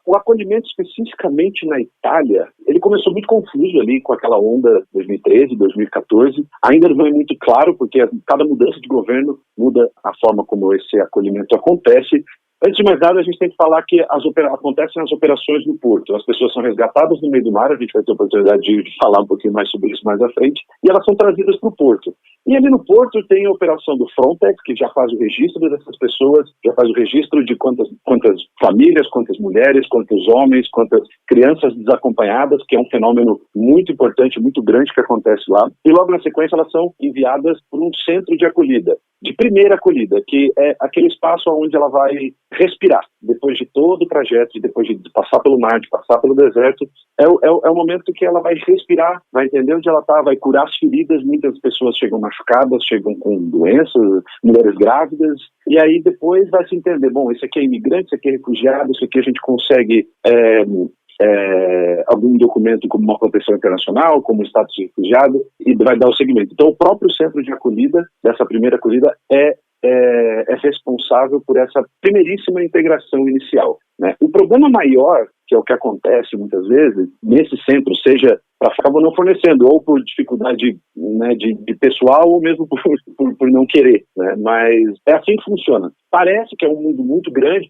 O acolhimento especificamente na Itália, ele começou muito confuso ali com aquela onda 2013, 2014. Ainda não é muito claro, porque cada mudança de governo muda a forma como esse acolhimento acontece. Antes de mais nada, a gente tem que falar que acontecem as operações no porto. As pessoas são resgatadas no meio do mar, a gente vai ter a oportunidade de falar um pouquinho mais sobre isso mais à frente, e elas são trazidas para o porto. E ali no porto tem a operação do Frontex, que já faz o registro dessas pessoas, já faz o registro de quantas famílias, quantas mulheres, quantos homens, quantas crianças desacompanhadas, que é um fenômeno muito importante, muito grande que acontece lá. E logo na sequência elas são enviadas para um centro de acolhida, de primeira acolhida, que é aquele espaço onde ela vai respirar. Depois de todo o trajeto, depois de passar pelo mar, de passar pelo deserto, é o momento que ela vai respirar, vai entender onde ela está, vai curar as feridas. Muitas pessoas chegam machucadas, chegam com doenças, mulheres grávidas, e aí depois vai se entender, bom, esse aqui é imigrante, esse aqui é refugiado, esse aqui a gente consegue algum documento como uma proteção internacional, como status de refugiado, e vai dar o seguimento. Então o próprio centro de acolhida, dessa primeira acolhida, é responsável por essa primeiríssima integração inicial, né? O problema maior, que é o que acontece muitas vezes, nesse centro, seja acabam não fornecendo, ou por dificuldade, né, de pessoal, ou mesmo por não querer, né? Mas é assim que funciona. Parece que é um mundo muito grande,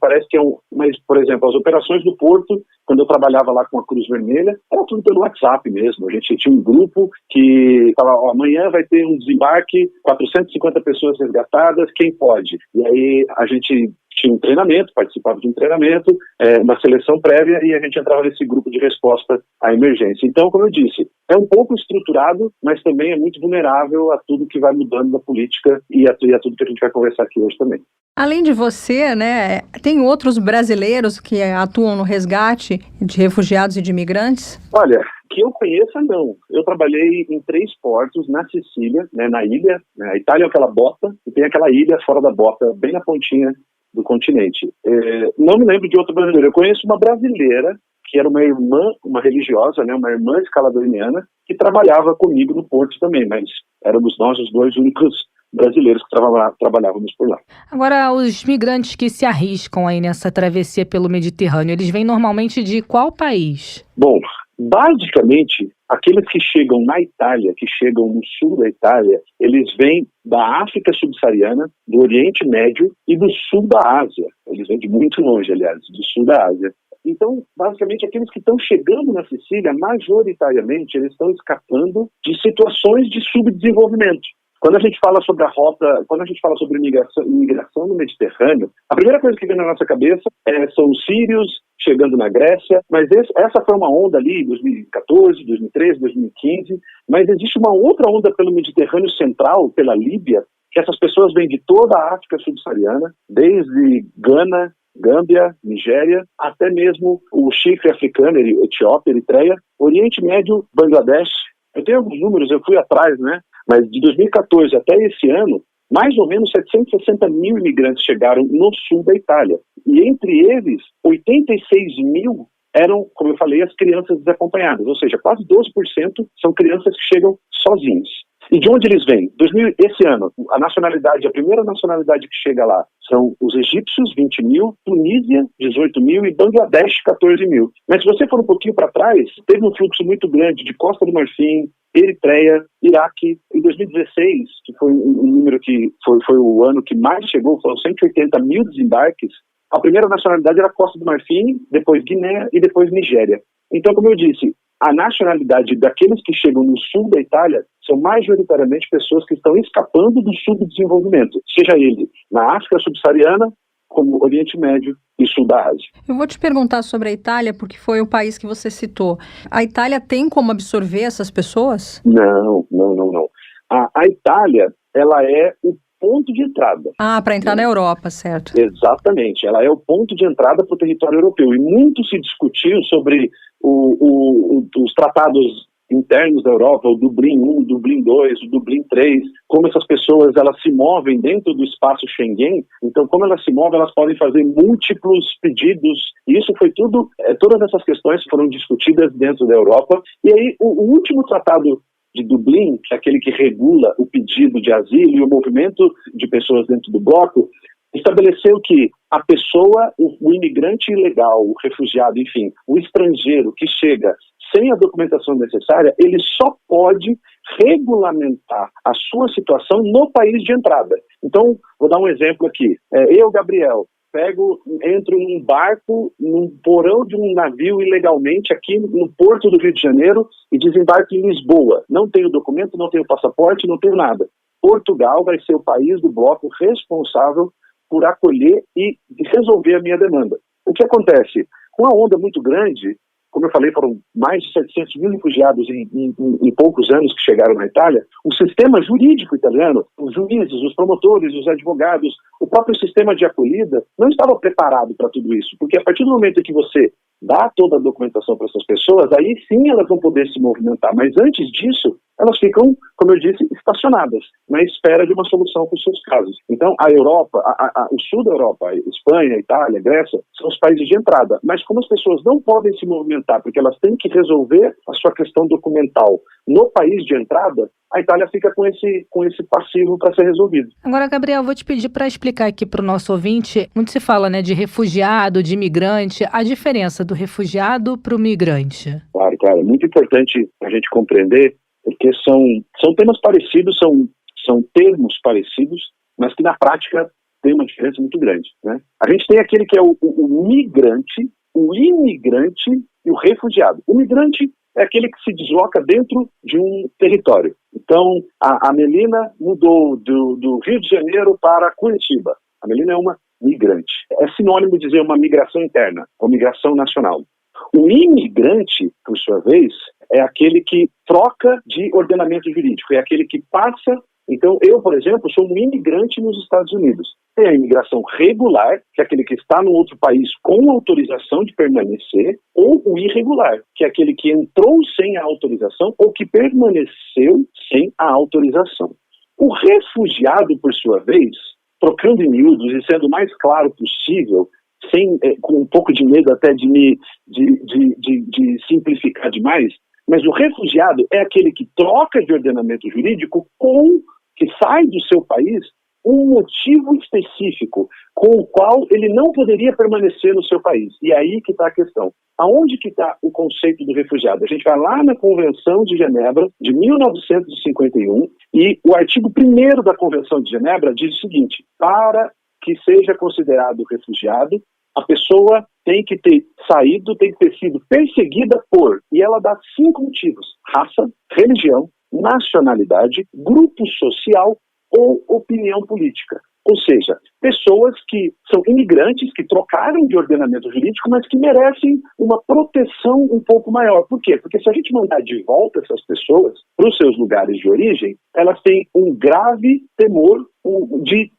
mas, por exemplo, as operações do porto, quando eu trabalhava lá com a Cruz Vermelha, era tudo pelo WhatsApp mesmo. A gente tinha um grupo que falava, amanhã vai ter um desembarque, 450 pessoas resgatadas, quem pode? E aí a gente tinha um treinamento, participava de um treinamento, uma seleção prévia, e a gente entrava nesse grupo de resposta à emergência. Então, como eu disse, é um pouco estruturado, mas também é muito vulnerável a tudo que vai mudando na política e a tudo que a gente vai conversar aqui hoje também. Além de você, né, tem outros brasileiros que atuam no resgate de refugiados e de imigrantes? Olha, que eu conheça, não. Eu trabalhei em 3 portos na Sicília, né, na ilha. Né, a Itália é aquela bota, e tem aquela ilha fora da bota, bem na pontinha do continente. Não me lembro de outro brasileiro. Eu conheço uma brasileira, que era uma irmã, uma religiosa, né, uma irmã escaladoriana, que trabalhava comigo no porto também, mas éramos nós os 2 únicos brasileiros que trabalhávamos por lá. Agora, os migrantes que se arriscam aí nessa travessia pelo Mediterrâneo, eles vêm normalmente de qual país? Bom, basicamente, aqueles que chegam na Itália, que chegam no sul da Itália, eles vêm da África subsaariana, do Oriente Médio e do sul da Ásia. Eles vêm de muito longe, aliás, do sul da Ásia. Então, basicamente, aqueles que estão chegando na Sicília, majoritariamente, eles estão escapando de situações de subdesenvolvimento. Quando a gente fala sobre a rota, quando a gente fala sobre imigração no Mediterrâneo, a primeira coisa que vem na nossa cabeça são os sírios chegando na Grécia, mas essa foi uma onda ali em 2014, 2013, 2015, mas existe uma outra onda pelo Mediterrâneo Central, pela Líbia, que essas pessoas vêm de toda a África subsaariana, desde Gana, Gâmbia, Nigéria, até mesmo o chifre africano, Etiópia, Eritreia, Oriente Médio, Bangladesh. Eu tenho alguns números, eu fui atrás, né? Mas de 2014 até esse ano, mais ou menos 760 mil imigrantes chegaram no sul da Itália. E entre eles, 86 mil eram, como eu falei, as crianças desacompanhadas, ou seja, quase 12% são crianças que chegam sozinhas. E de onde eles vêm? Esse ano, a primeira nacionalidade que chega lá são os egípcios, 20 mil, Tunísia, 18 mil e Bangladesh, 14 mil. Mas se você for um pouquinho para trás, teve um fluxo muito grande de Costa do Marfim, Eritreia, Iraque. Em 2016, que foi um número que foi o ano que mais chegou, foram 180 mil desembarques, a primeira nacionalidade era Costa do Marfim, depois Guiné e depois Nigéria. Então, como eu disse, a nacionalidade daqueles que chegam no sul da Itália são majoritariamente pessoas que estão escapando do subdesenvolvimento, seja ele na África subsaariana, como Oriente Médio e Sul da Ásia. Eu vou te perguntar sobre a Itália, porque foi o país que você citou. A Itália tem como absorver essas pessoas? Não. A Itália, ela é o ponto de entrada. Para entrar na Europa, certo. Exatamente, ela é o ponto de entrada para o território europeu. E muito se discutiu sobre os tratados internos da Europa, o Dublin I, o Dublin II, o Dublin III, como essas pessoas elas se movem dentro do espaço Schengen. Então, como elas se movem, elas podem fazer múltiplos pedidos. E isso foi todas essas questões foram discutidas dentro da Europa. E aí, o último tratado de Dublin, que é aquele que regula o pedido de asilo e o movimento de pessoas dentro do bloco, estabeleceu que a pessoa, o imigrante ilegal, o refugiado, enfim, o estrangeiro que chega sem a documentação necessária, ele só pode regulamentar a sua situação no país de entrada. Então, vou dar um exemplo aqui. Eu, Gabriel, entro num barco, num porão de um navio ilegalmente aqui no porto do Rio de Janeiro e desembarco em Lisboa. Não tenho documento, não tenho passaporte, não tenho nada. Portugal vai ser o país do bloco responsável por acolher e resolver a minha demanda. O que acontece? Com uma onda muito grande, como eu falei, foram mais de 700 mil refugiados em poucos anos que chegaram na Itália, o sistema jurídico italiano, os juízes, os promotores, os advogados, o próprio sistema de acolhida não estava preparado para tudo isso, porque a partir do momento em que você dá toda a documentação para essas pessoas, aí sim elas vão poder se movimentar, mas antes disso, elas ficam, como eu disse, estacionadas, na espera de uma solução para os seus casos. Então, a Europa, o sul da Europa, a Espanha, a Itália, a Grécia, são os países de entrada, mas como as pessoas não podem se movimentar, porque elas têm que resolver a sua questão documental no país de entrada, a Itália fica com esse passivo para ser resolvido. Agora, Gabriel, vou te pedir para explicar aqui para o nosso ouvinte, muito se fala, né, de refugiado, de imigrante, a diferença do refugiado para o migrante. Claro, é muito importante a gente compreender, porque são temas parecidos, são termos parecidos, mas que na prática tem uma diferença muito grande, né? A gente tem aquele que é o migrante, o imigrante e o refugiado. O migrante é aquele que se desloca dentro de um território. Então, a Melina mudou do Rio de Janeiro para Curitiba. A Melina é uma migrante. É sinônimo de dizer uma migração interna, ou migração nacional. O imigrante, por sua vez, é aquele que troca de ordenamento jurídico, é aquele que passa. Então, eu, por exemplo, sou um imigrante nos Estados Unidos. Tem a imigração regular, que é aquele que está no outro país com autorização de permanecer, ou o irregular, que é aquele que entrou sem a autorização ou que permaneceu sem a autorização. O refugiado, por sua vez, trocando em miúdos e sendo o mais claro possível, com um pouco de medo até de simplificar demais, mas o refugiado é aquele que troca de ordenamento jurídico que sai do seu país um motivo específico com o qual ele não poderia permanecer no seu país. E aí que está a questão. Aonde que está o conceito do refugiado? A gente vai lá na Convenção de Genebra, de 1951, e o artigo 1º da Convenção de Genebra diz o seguinte: para que seja considerado refugiado, a pessoa tem que ter saído, tem que ter sido perseguida e ela dá 5 motivos: raça, religião, nacionalidade, grupo social ou opinião política. Ou seja, pessoas que são imigrantes, que trocaram de ordenamento jurídico, mas que merecem uma proteção um pouco maior. Por quê? Porque se a gente mandar de volta essas pessoas para os seus lugares de origem, elas têm um grave temor de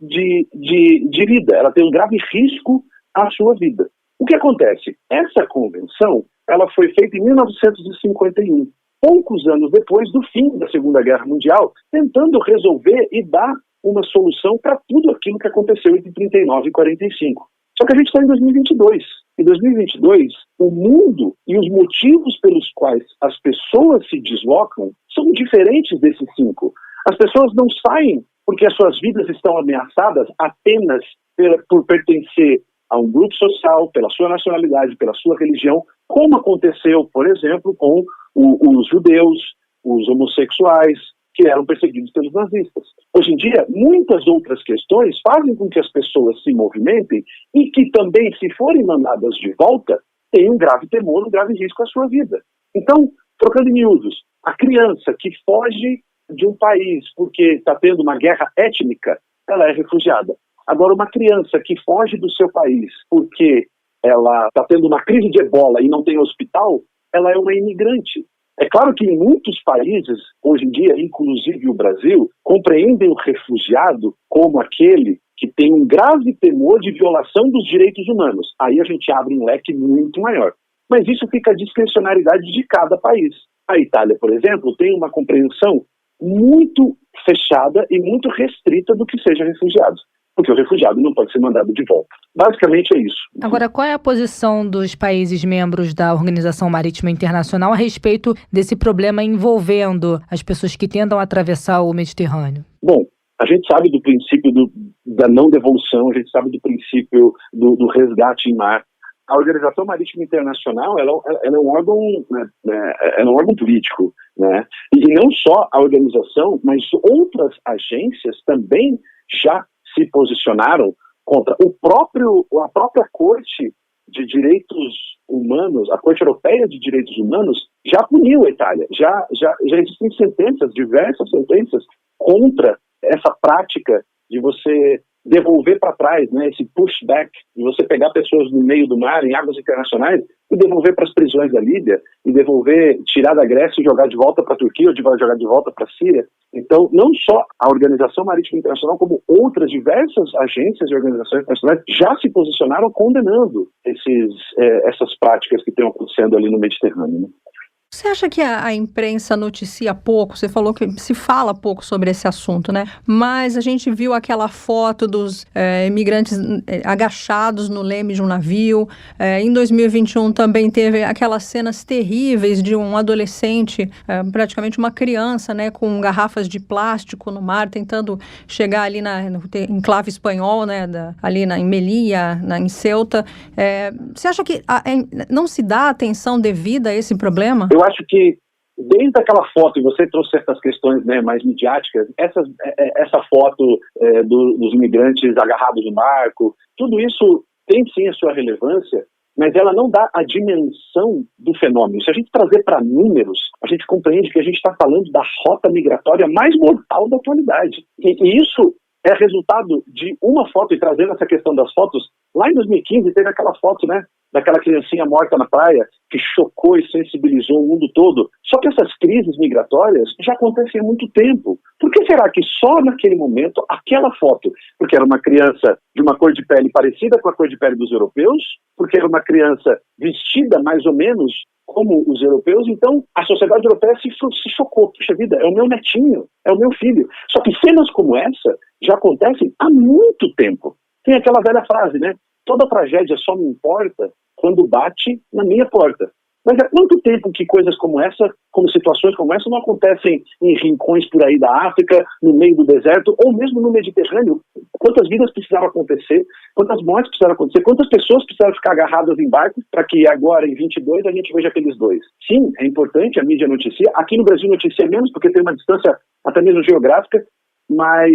vida, ela tem um grave risco à sua vida. O que acontece? Essa convenção, ela foi feita em 1951, poucos anos depois do fim da Segunda Guerra Mundial, tentando resolver e dar uma solução para tudo aquilo que aconteceu entre 39 e 45. Só que a gente está em 2022. Em 2022, o mundo e os motivos pelos quais as pessoas se deslocam são diferentes desses 5. As pessoas não saem porque as suas vidas estão ameaçadas apenas por pertencer a um grupo social, pela sua nacionalidade, pela sua religião, como aconteceu, por exemplo, com os judeus, os homossexuais, que eram perseguidos pelos nazistas. Hoje em dia, muitas outras questões fazem com que as pessoas se movimentem e que também, se forem mandadas de volta, tenham um grave temor, um grave risco à sua vida. Então, trocando em miúdos, a criança que foge de um país porque está tendo uma guerra étnica, ela é refugiada. Agora, uma criança que foge do seu país porque ela está tendo uma crise de ebola e não tem hospital, ela é uma imigrante. É claro que em muitos países, hoje em dia, inclusive o Brasil, compreendem o refugiado como aquele que tem um grave temor de violação dos direitos humanos. Aí a gente abre um leque muito maior. Mas isso fica à discricionariedade de cada país. A Itália, por exemplo, tem uma compreensão muito fechada e muito restrita do que seja refugiado. Porque o refugiado não pode ser mandado de volta. Basicamente é isso. Agora, qual é a posição dos países membros da Organização Marítima Internacional a respeito desse problema envolvendo as pessoas que tentam atravessar o Mediterrâneo? Bom, a gente sabe do princípio da não devolução, a gente sabe do princípio do resgate em mar. A Organização Marítima Internacional ela é um órgão, é um órgão político, né? E não só a organização, mas outras agências também já se posicionaram contra a própria Corte de Direitos Humanos, a Corte Europeia de Direitos Humanos já puniu a Itália, já existem sentenças, diversas sentenças contra essa prática de você devolver para trás, né, esse pushback, de você pegar pessoas no meio do mar, em águas internacionais, e devolver para as prisões da Líbia, e tirar da Grécia e jogar de volta para a Turquia, ou jogar de volta para a Síria. Então, não só a Organização Marítima Internacional, como outras diversas agências e organizações internacionais já se posicionaram condenando essas práticas que estão acontecendo ali no Mediterrâneo, né? Você acha que a imprensa noticia pouco? Você falou que se fala pouco sobre esse assunto, né? Mas a gente viu aquela foto dos imigrantes agachados no leme de um navio. Em 2021 também teve aquelas cenas terríveis de um adolescente, praticamente uma criança, né, com garrafas de plástico no mar, tentando chegar ali no enclave espanhol, né, em Melilla, em Ceuta. Você acha que não se dá atenção devida a esse problema? Eu acho que desde aquela foto, e você trouxe essas questões, né, mais midiáticas, essa foto dos imigrantes agarrados no barco, tudo isso tem sim a sua relevância, mas ela não dá a dimensão do fenômeno. Se a gente trazer para números, a gente compreende que a gente está falando da rota migratória mais mortal da atualidade. E isso é resultado de uma foto, e trazendo essa questão das fotos, lá em 2015 teve aquela foto, né, daquela criancinha morta na praia, que chocou e sensibilizou o mundo todo. Só que essas crises migratórias já acontecem há muito tempo. Por que será que só naquele momento, aquela foto, porque era uma criança de uma cor de pele parecida com a cor de pele dos europeus, porque era uma criança vestida mais ou menos como os europeus, então a sociedade europeia se chocou. Puxa vida, é o meu netinho, é o meu filho. Só que cenas como essa já acontecem há muito tempo. Tem aquela velha frase, né? Toda tragédia só me importa quando bate na minha porta. Mas há quanto tempo que coisas como essa, como situações como essa, não acontecem em rincões por aí da África, no meio do deserto, ou mesmo no Mediterrâneo? Quantas vidas precisaram acontecer? Quantas mortes precisaram acontecer? Quantas pessoas precisaram ficar agarradas em barcos para que agora, em 22, a gente veja aqueles dois? Sim, é importante, a mídia noticia. Aqui no Brasil noticia menos, porque tem uma distância até mesmo geográfica, mas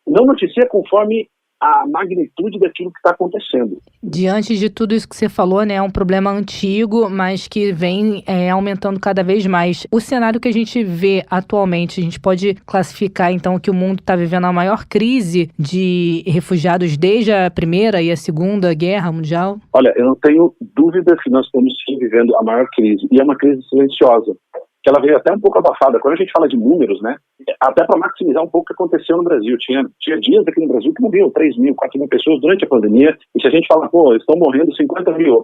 não noticia conforme a magnitude daquilo que está acontecendo. Diante de tudo isso que você falou, né, é um problema antigo, mas que vem aumentando cada vez mais. O cenário que a gente vê atualmente, a gente pode classificar, então, que o mundo está vivendo a maior crise de refugiados desde a Primeira e a Segunda Guerra Mundial? Olha, eu não tenho dúvida que nós estamos sim vivendo a maior crise, e é uma crise silenciosa, que ela veio até um pouco abafada. Quando a gente fala de números, né, até para maximizar um pouco o que aconteceu no Brasil. Tinha dias aqui no Brasil que morriam 3 mil, 4 mil pessoas durante a pandemia, e se a gente fala, estão morrendo 50 mil,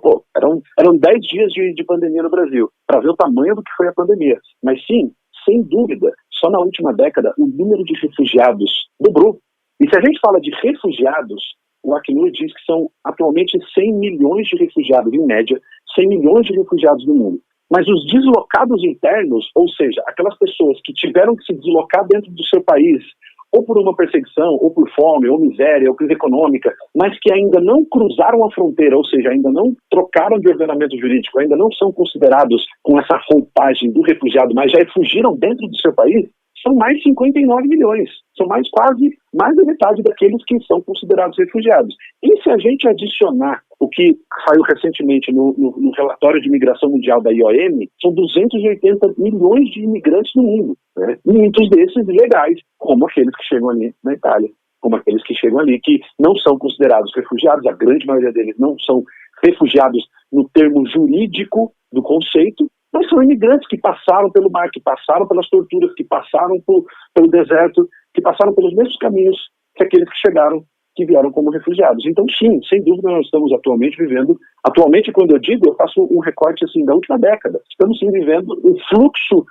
eram 10 dias de pandemia no Brasil, para ver o tamanho do que foi a pandemia. Mas sim, sem dúvida, só na última década o número de refugiados dobrou. E se a gente fala de refugiados, o Acnur diz que são atualmente 100 milhões de refugiados, em média, 100 milhões de refugiados no mundo. Mas os deslocados internos, ou seja, aquelas pessoas que tiveram que se deslocar dentro do seu país, ou por uma perseguição, ou por fome, ou miséria, ou crise econômica, mas que ainda não cruzaram a fronteira, ou seja, ainda não trocaram de ordenamento jurídico, ainda não são considerados com essa roupagem do refugiado, mas já fugiram dentro do seu país, são mais 59 milhões. São mais da metade daqueles que são considerados refugiados. E se a gente adicionar o que saiu recentemente no relatório de migração mundial da IOM, são 280 milhões de imigrantes no mundo, né? Muitos desses ilegais, como aqueles que chegam ali na Itália, como aqueles que chegam ali, que não são considerados refugiados, a grande maioria deles não são refugiados no termo jurídico do conceito, mas são imigrantes que passaram pelo mar, que passaram pelas torturas, que passaram pelo deserto, que passaram pelos mesmos caminhos que aqueles que chegaram, que vieram como refugiados. Então, sim, sem dúvida, nós estamos atualmente, quando eu digo, eu faço um recorte assim da última década. Estamos sim vivendo um fluxo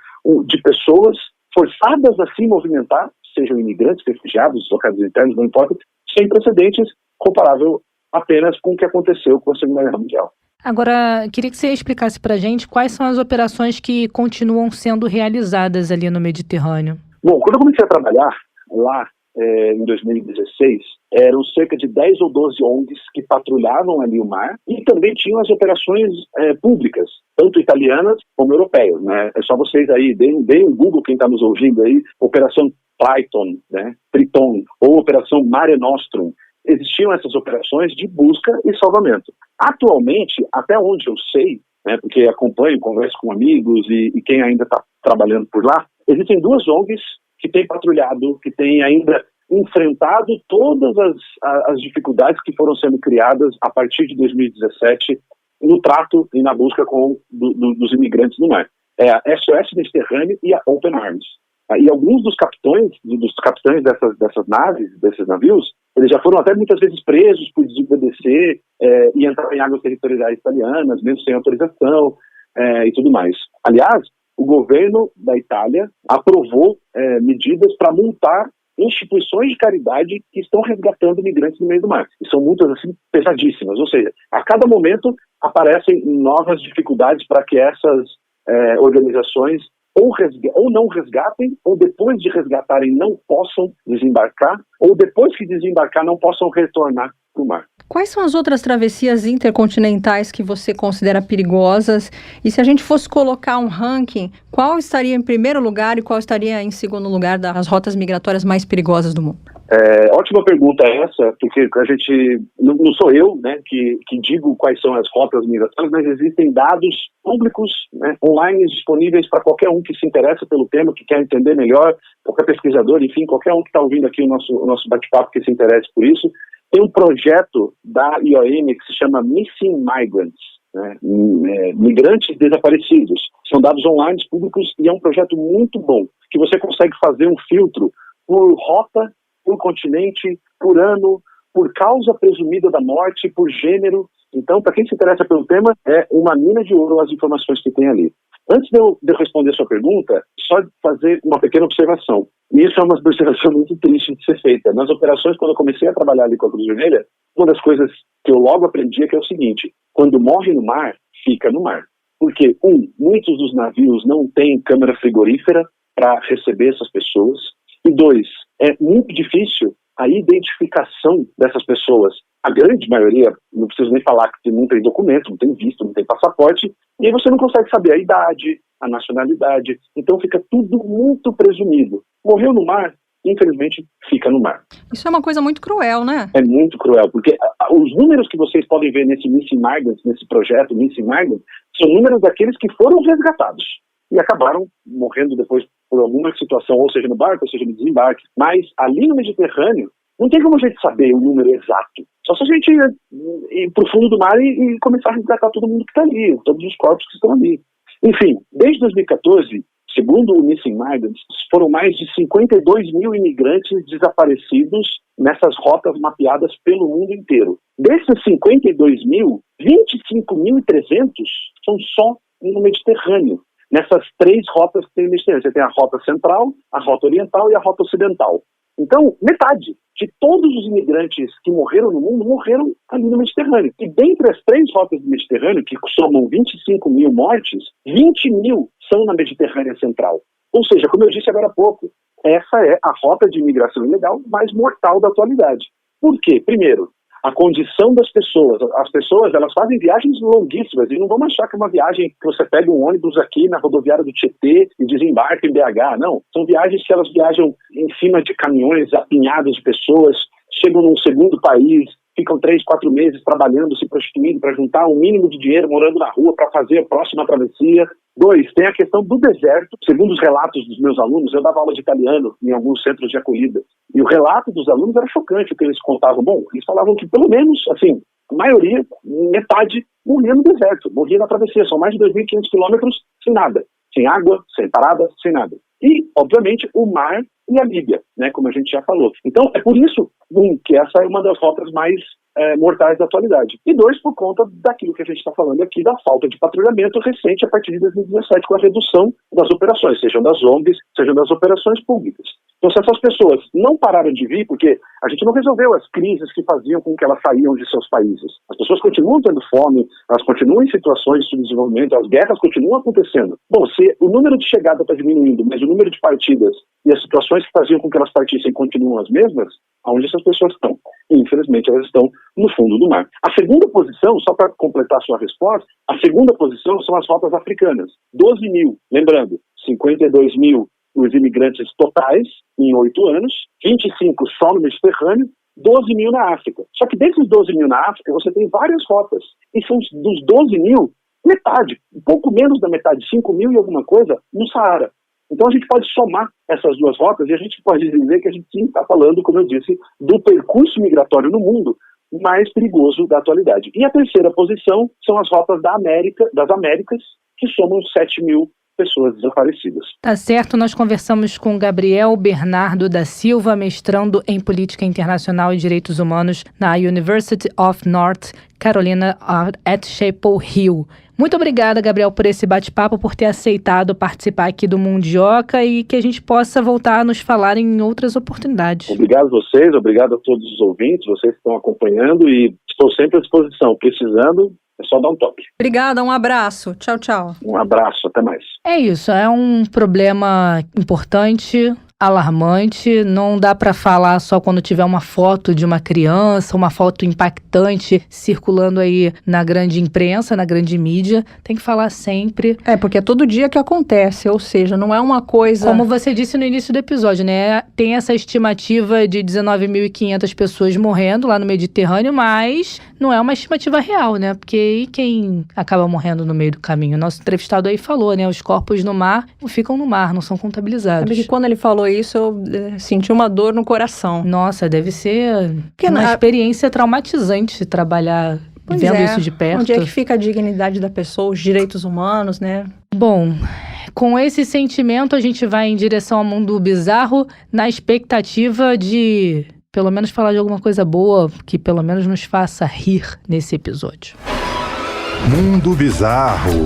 de pessoas forçadas a se movimentar, sejam imigrantes, refugiados, deslocados internos, não importa, sem precedentes, comparável apenas com o que aconteceu com a Segunda Guerra Mundial. Agora, queria que você explicasse para a gente quais são as operações que continuam sendo realizadas ali no Mediterrâneo. Bom, quando eu comecei a trabalhar lá em 2016, eram cerca de 10 ou 12 ONGs que patrulhavam ali o mar e também tinham as operações públicas, tanto italianas como europeias, né? É só vocês aí, deem um Google, quem está nos ouvindo aí, Operação Triton, né? Triton, ou Operação Mare Nostrum. Existiam essas operações de busca e salvamento. Atualmente, até onde eu sei, né, porque acompanho, converso com amigos e quem ainda está trabalhando por lá, existem duas ONGs que têm patrulhado, que têm ainda enfrentado todas as dificuldades que foram sendo criadas a partir de 2017 no trato e na busca dos imigrantes no mar. É a SOS Mediterrâneo e a Open Arms. E alguns dos capitães dessas naves, desses navios, eles já foram até muitas vezes presos por desobedecer e entrar em águas territoriais italianas, mesmo sem autorização e tudo mais. Aliás, o governo da Itália aprovou medidas para multar instituições de caridade que estão resgatando migrantes no meio do mar. E são multas assim pesadíssimas, ou seja, a cada momento novas dificuldades para que essas organizações ou não resgatem, ou depois de resgatarem não possam desembarcar, ou depois que desembarcar não possam retornar para o mar. Quais são as outras travessias intercontinentais que você considera perigosas? E se a gente fosse colocar um ranking, qual estaria em primeiro lugar e qual estaria em segundo lugar das rotas migratórias mais perigosas do mundo? Ótima pergunta essa, porque a gente, não sou eu, né, que digo quais são as rotas migratórias, mas existem dados públicos, né, online disponíveis para qualquer um que se interessa pelo tema, que quer entender melhor, qualquer pesquisador, enfim, qualquer um que está ouvindo aqui o nosso bate-papo que se interesse por isso. Tem um projeto da IOM que se chama Missing Migrants, né, migrantes desaparecidos. São dados online públicos e é um projeto muito bom, que você consegue fazer um filtro por rota, por continente, por ano, por causa presumida da morte, por gênero. Então, para quem se interessa pelo tema, é uma mina de ouro as informações que tem ali. Antes de eu responder a sua pergunta, só fazer uma pequena observação. E isso é uma observação muito triste de ser feita. Nas operações, quando eu comecei a trabalhar ali com a Cruz Vermelha, uma das coisas que eu logo aprendi é que é o seguinte: quando morre no mar, fica no mar. Porque, muitos dos navios não têm câmara frigorífera para receber essas pessoas. E 2, é muito difícil a identificação dessas pessoas. A grande maioria, não preciso nem falar que não tem documento, não tem visto, não tem passaporte, e aí você não consegue saber a idade, a nacionalidade, então fica tudo muito presumido. Morreu no mar, infelizmente fica no mar. Isso é uma coisa muito cruel, né? É muito cruel, porque os números que vocês podem ver nesse Missing Migrants, nesse projeto Missing Migrants, são números daqueles que foram resgatados e acabaram morrendo depois por alguma situação, ou seja no barco, ou seja no desembarque. Mas ali no Mediterrâneo, não tem como a gente saber o número exato. Só se a gente ir para o fundo do mar e começar a resgatar todo mundo que está ali, todos os corpos que estão ali. Enfim, desde 2014, segundo o Missing Migrants, foram mais de 52 mil imigrantes desaparecidos nessas rotas mapeadas pelo mundo inteiro. Desses 52 mil, 25.300 são só no Mediterrâneo. Nessas 3 rotas que tem no Mediterrâneo. Você tem a rota central, a rota oriental e a rota ocidental. Então, metade de todos os imigrantes que morreram no mundo morreram ali no Mediterrâneo. E dentre as 3 rotas do Mediterrâneo, que somam 25 mil mortes, 20 mil são na Mediterrânea Central. Ou seja, como eu disse agora há pouco, essa é a rota de imigração ilegal mais mortal da atualidade. Por quê? Primeiro, a condição das pessoas. As pessoas, elas fazem viagens longuíssimas e não vão achar que é uma viagem que você pega um ônibus aqui na rodoviária do Tietê e desembarca em BH. Não. São viagens que elas viajam em cima de caminhões apinhados de pessoas, chegam num segundo país, ficam 3, 4 meses trabalhando, se prostituindo para juntar um mínimo de dinheiro, morando na rua para fazer a próxima travessia. 2, tem a questão do deserto. Segundo os relatos dos meus alunos, eu dava aula de italiano em alguns centros de acolhida. E o relato dos alunos era chocante, o que eles contavam. Bom, eles falavam que pelo menos, assim, a maioria, metade, morria no deserto, morria na travessia. São mais de 2.500 quilômetros sem nada. Sem água, sem parada, sem nada. E, obviamente, o mar e a Líbia, né, como a gente já falou. Então, é por isso, que essa é uma das rotas mais mortais da atualidade. E 2, por conta daquilo que a gente está falando aqui, da falta de patrulhamento recente a partir de 2017, com a redução das operações, sejam das ONGs, sejam das operações públicas. Então, se essas pessoas não pararam de vir, porque a gente não resolveu as crises que faziam com que elas saíam de seus países. As pessoas continuam tendo fome, elas continuam em situações de subdesenvolvimento, as guerras continuam acontecendo. Bom, se o número de chegada está diminuindo, mas o número de partidas e as situações que faziam com que elas partissem continuam as mesmas, aonde essas pessoas estão? E, infelizmente, elas estão no fundo do mar. A segunda posição, só para completar a sua resposta, a segunda posição são as rotas africanas. 12 mil, lembrando, 52 mil os imigrantes totais em 8 anos, 25 só no Mediterrâneo, 12 mil na África. Só que desses 12 mil na África, você tem várias rotas. E são dos 12 mil, metade, um pouco menos da metade, 5 mil e alguma coisa, no Saara. Então a gente pode somar essas 2 rotas e a gente pode dizer que a gente sim está falando, como eu disse, do percurso migratório no mundo mais perigoso da atualidade. E a terceira posição são as rotas das Américas, que somam 7 mil pessoas desaparecidas. Tá certo, nós conversamos com Gabriel Bernardo da Silva, mestrando em Política Internacional e Direitos Humanos na University of North Carolina at Chapel Hill. Muito obrigada, Gabriel, por esse bate-papo, por ter aceitado participar aqui do Mundioca e que a gente possa voltar a nos falar em outras oportunidades. Obrigado a vocês, obrigado a todos os ouvintes, vocês que estão acompanhando e estou sempre à disposição. Precisando, é só dar um toque. Obrigada, um abraço. Tchau, tchau. Um abraço, até mais. É isso, é um problema importante, alarmante, não dá para falar só quando tiver uma foto de uma criança, uma foto impactante circulando aí na grande imprensa, na grande mídia, tem que falar sempre. Porque é todo dia que acontece, ou seja, não é uma coisa... Como você disse no início do episódio, né, tem essa estimativa de 19.500 pessoas morrendo lá no Mediterrâneo, mas não é uma estimativa real, né, porque e quem acaba morrendo no meio do caminho? Nosso entrevistado aí falou, né, os corpos no mar ficam no mar, não são contabilizados. Sabe que quando ele falou isso, eu senti uma dor no coração. Nossa, deve ser uma experiência traumatizante trabalhar vendo isso de perto. Onde é que fica a dignidade da pessoa, os direitos humanos, né? Bom, com esse sentimento a gente vai em direção ao mundo bizarro na expectativa de pelo menos falar de alguma coisa boa que pelo menos nos faça rir nesse episódio. Mundo Bizarro.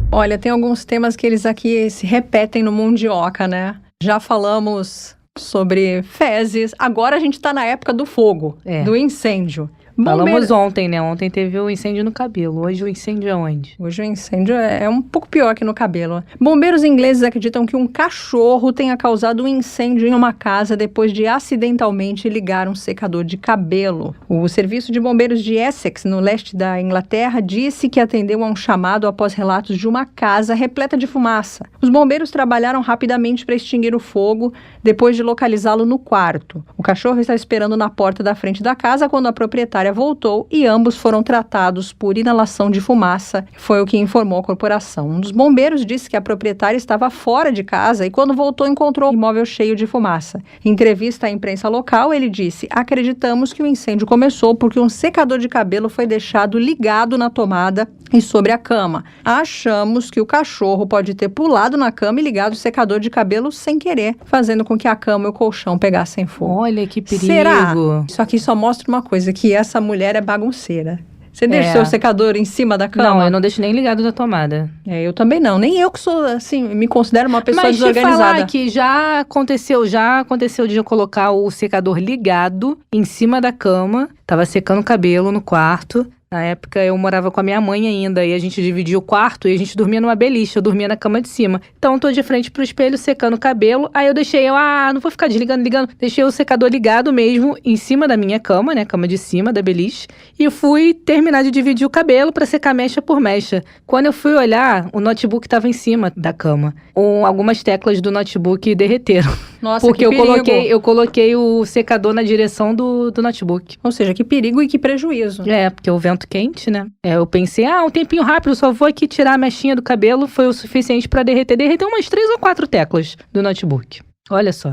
Olha, tem alguns temas que eles aqui se repetem no Mundioca, né? Já falamos sobre fezes, agora a gente tá na época do fogo, do incêndio. Falamos ontem, né? Ontem teve o incêndio no cabelo. Hoje o incêndio é onde? Hoje o incêndio é um pouco pior que no cabelo. Bombeiros ingleses acreditam que um cachorro tenha causado um incêndio em uma casa depois de acidentalmente ligar um secador de cabelo. O serviço de bombeiros de Essex, no leste da Inglaterra, disse que atendeu a um chamado após relatos de uma casa repleta de fumaça. Os bombeiros trabalharam rapidamente para extinguir o fogo depois de localizá-lo no quarto. O cachorro está esperando na porta da frente da casa quando a proprietária voltou e ambos foram tratados por inalação de fumaça, foi o que informou a corporação. Um dos bombeiros disse que a proprietária estava fora de casa e quando voltou encontrou o imóvel cheio de fumaça. Em entrevista à imprensa local, ele disse: acreditamos que o incêndio começou porque um secador de cabelo foi deixado ligado na tomada e sobre a cama. Achamos que o cachorro pode ter pulado na cama e ligado o secador de cabelo sem querer, fazendo com que a cama e o colchão pegassem fogo. Olha que perigo. Será? Isso aqui só mostra uma coisa, que essa mulher é bagunceira. Você deixa o seu secador em cima da cama? Não, eu não deixo nem ligado da tomada. Eu também não. Nem eu que sou, assim, me considero uma pessoa Mas desorganizada. Mas te falar que já aconteceu de eu colocar o secador ligado em cima da cama. Tava secando o cabelo no quarto. Na época eu morava com a minha mãe ainda e a gente dividia o quarto e a gente dormia numa beliche, eu dormia na cama de cima. Então eu tô de frente pro espelho secando o cabelo, aí eu deixei, não vou ficar desligando, deixei o secador ligado mesmo em cima da minha cama, né, cama de cima da beliche, e fui terminar de dividir o cabelo pra secar mecha por mecha. Quando eu fui olhar, o notebook tava em cima da cama. Algumas teclas do notebook derreteram. Nossa, porque que perigo. eu coloquei o secador na direção do notebook. Ou seja, que perigo e que prejuízo. Porque o vento quente, né? Eu pensei, um tempinho rápido, só vou aqui tirar a mechinha do cabelo, foi o suficiente pra derreter. Derreteu umas 3 ou 4 teclas do notebook. Olha só.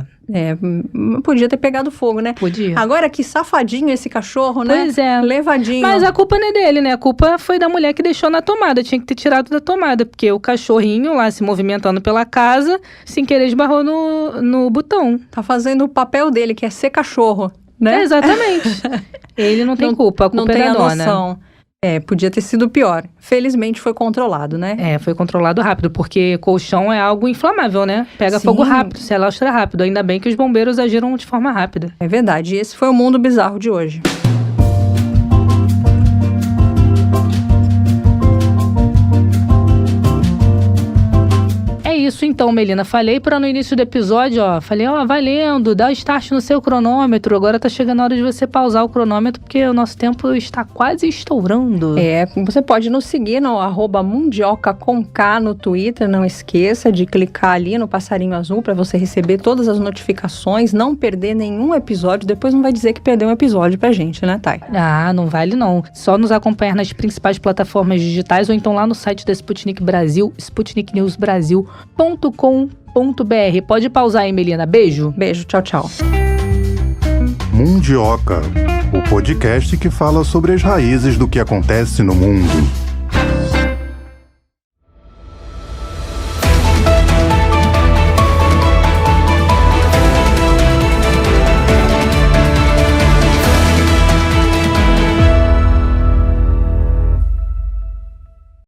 Podia ter pegado fogo, né? Podia. Agora, que safadinho esse cachorro, né? Pois é. Levadinho. Mas a culpa não é dele, né? A culpa foi da mulher que deixou na tomada. Tinha que ter tirado da tomada, porque o cachorrinho lá se movimentando pela casa, sem querer esbarrou no botão. Tá fazendo o papel dele, que é ser cachorro, né? Exatamente. Ele não tem culpa, a culpa é da dona. Noção. Podia ter sido pior. Felizmente foi controlado, né? Foi controlado rápido, porque colchão é algo inflamável, né? Pega Sim. fogo rápido, se alastra rápido. Ainda bem que os bombeiros agiram de forma rápida. É verdade. E esse foi o Mundo Bizarro de hoje. É isso então, Melina. Falei no início do episódio, falei, valendo, dá start no seu cronômetro. Agora tá chegando a hora de você pausar o cronômetro, porque o nosso tempo está quase estourando. Você pode nos seguir no @mundioca.com no Twitter. Não esqueça de clicar ali no passarinho azul para você receber todas as notificações, não perder nenhum episódio. Depois não vai dizer que perdeu um episódio pra gente, né, Thay? Não vale não. Só nos acompanhar nas principais plataformas digitais ou então lá no site da Sputnik Brasil, sputniknewsbrasil.com.br. Pode pausar aí, Melina. Beijo. Beijo, tchau, tchau. Mundioca, o podcast que fala sobre as raízes do que acontece no mundo.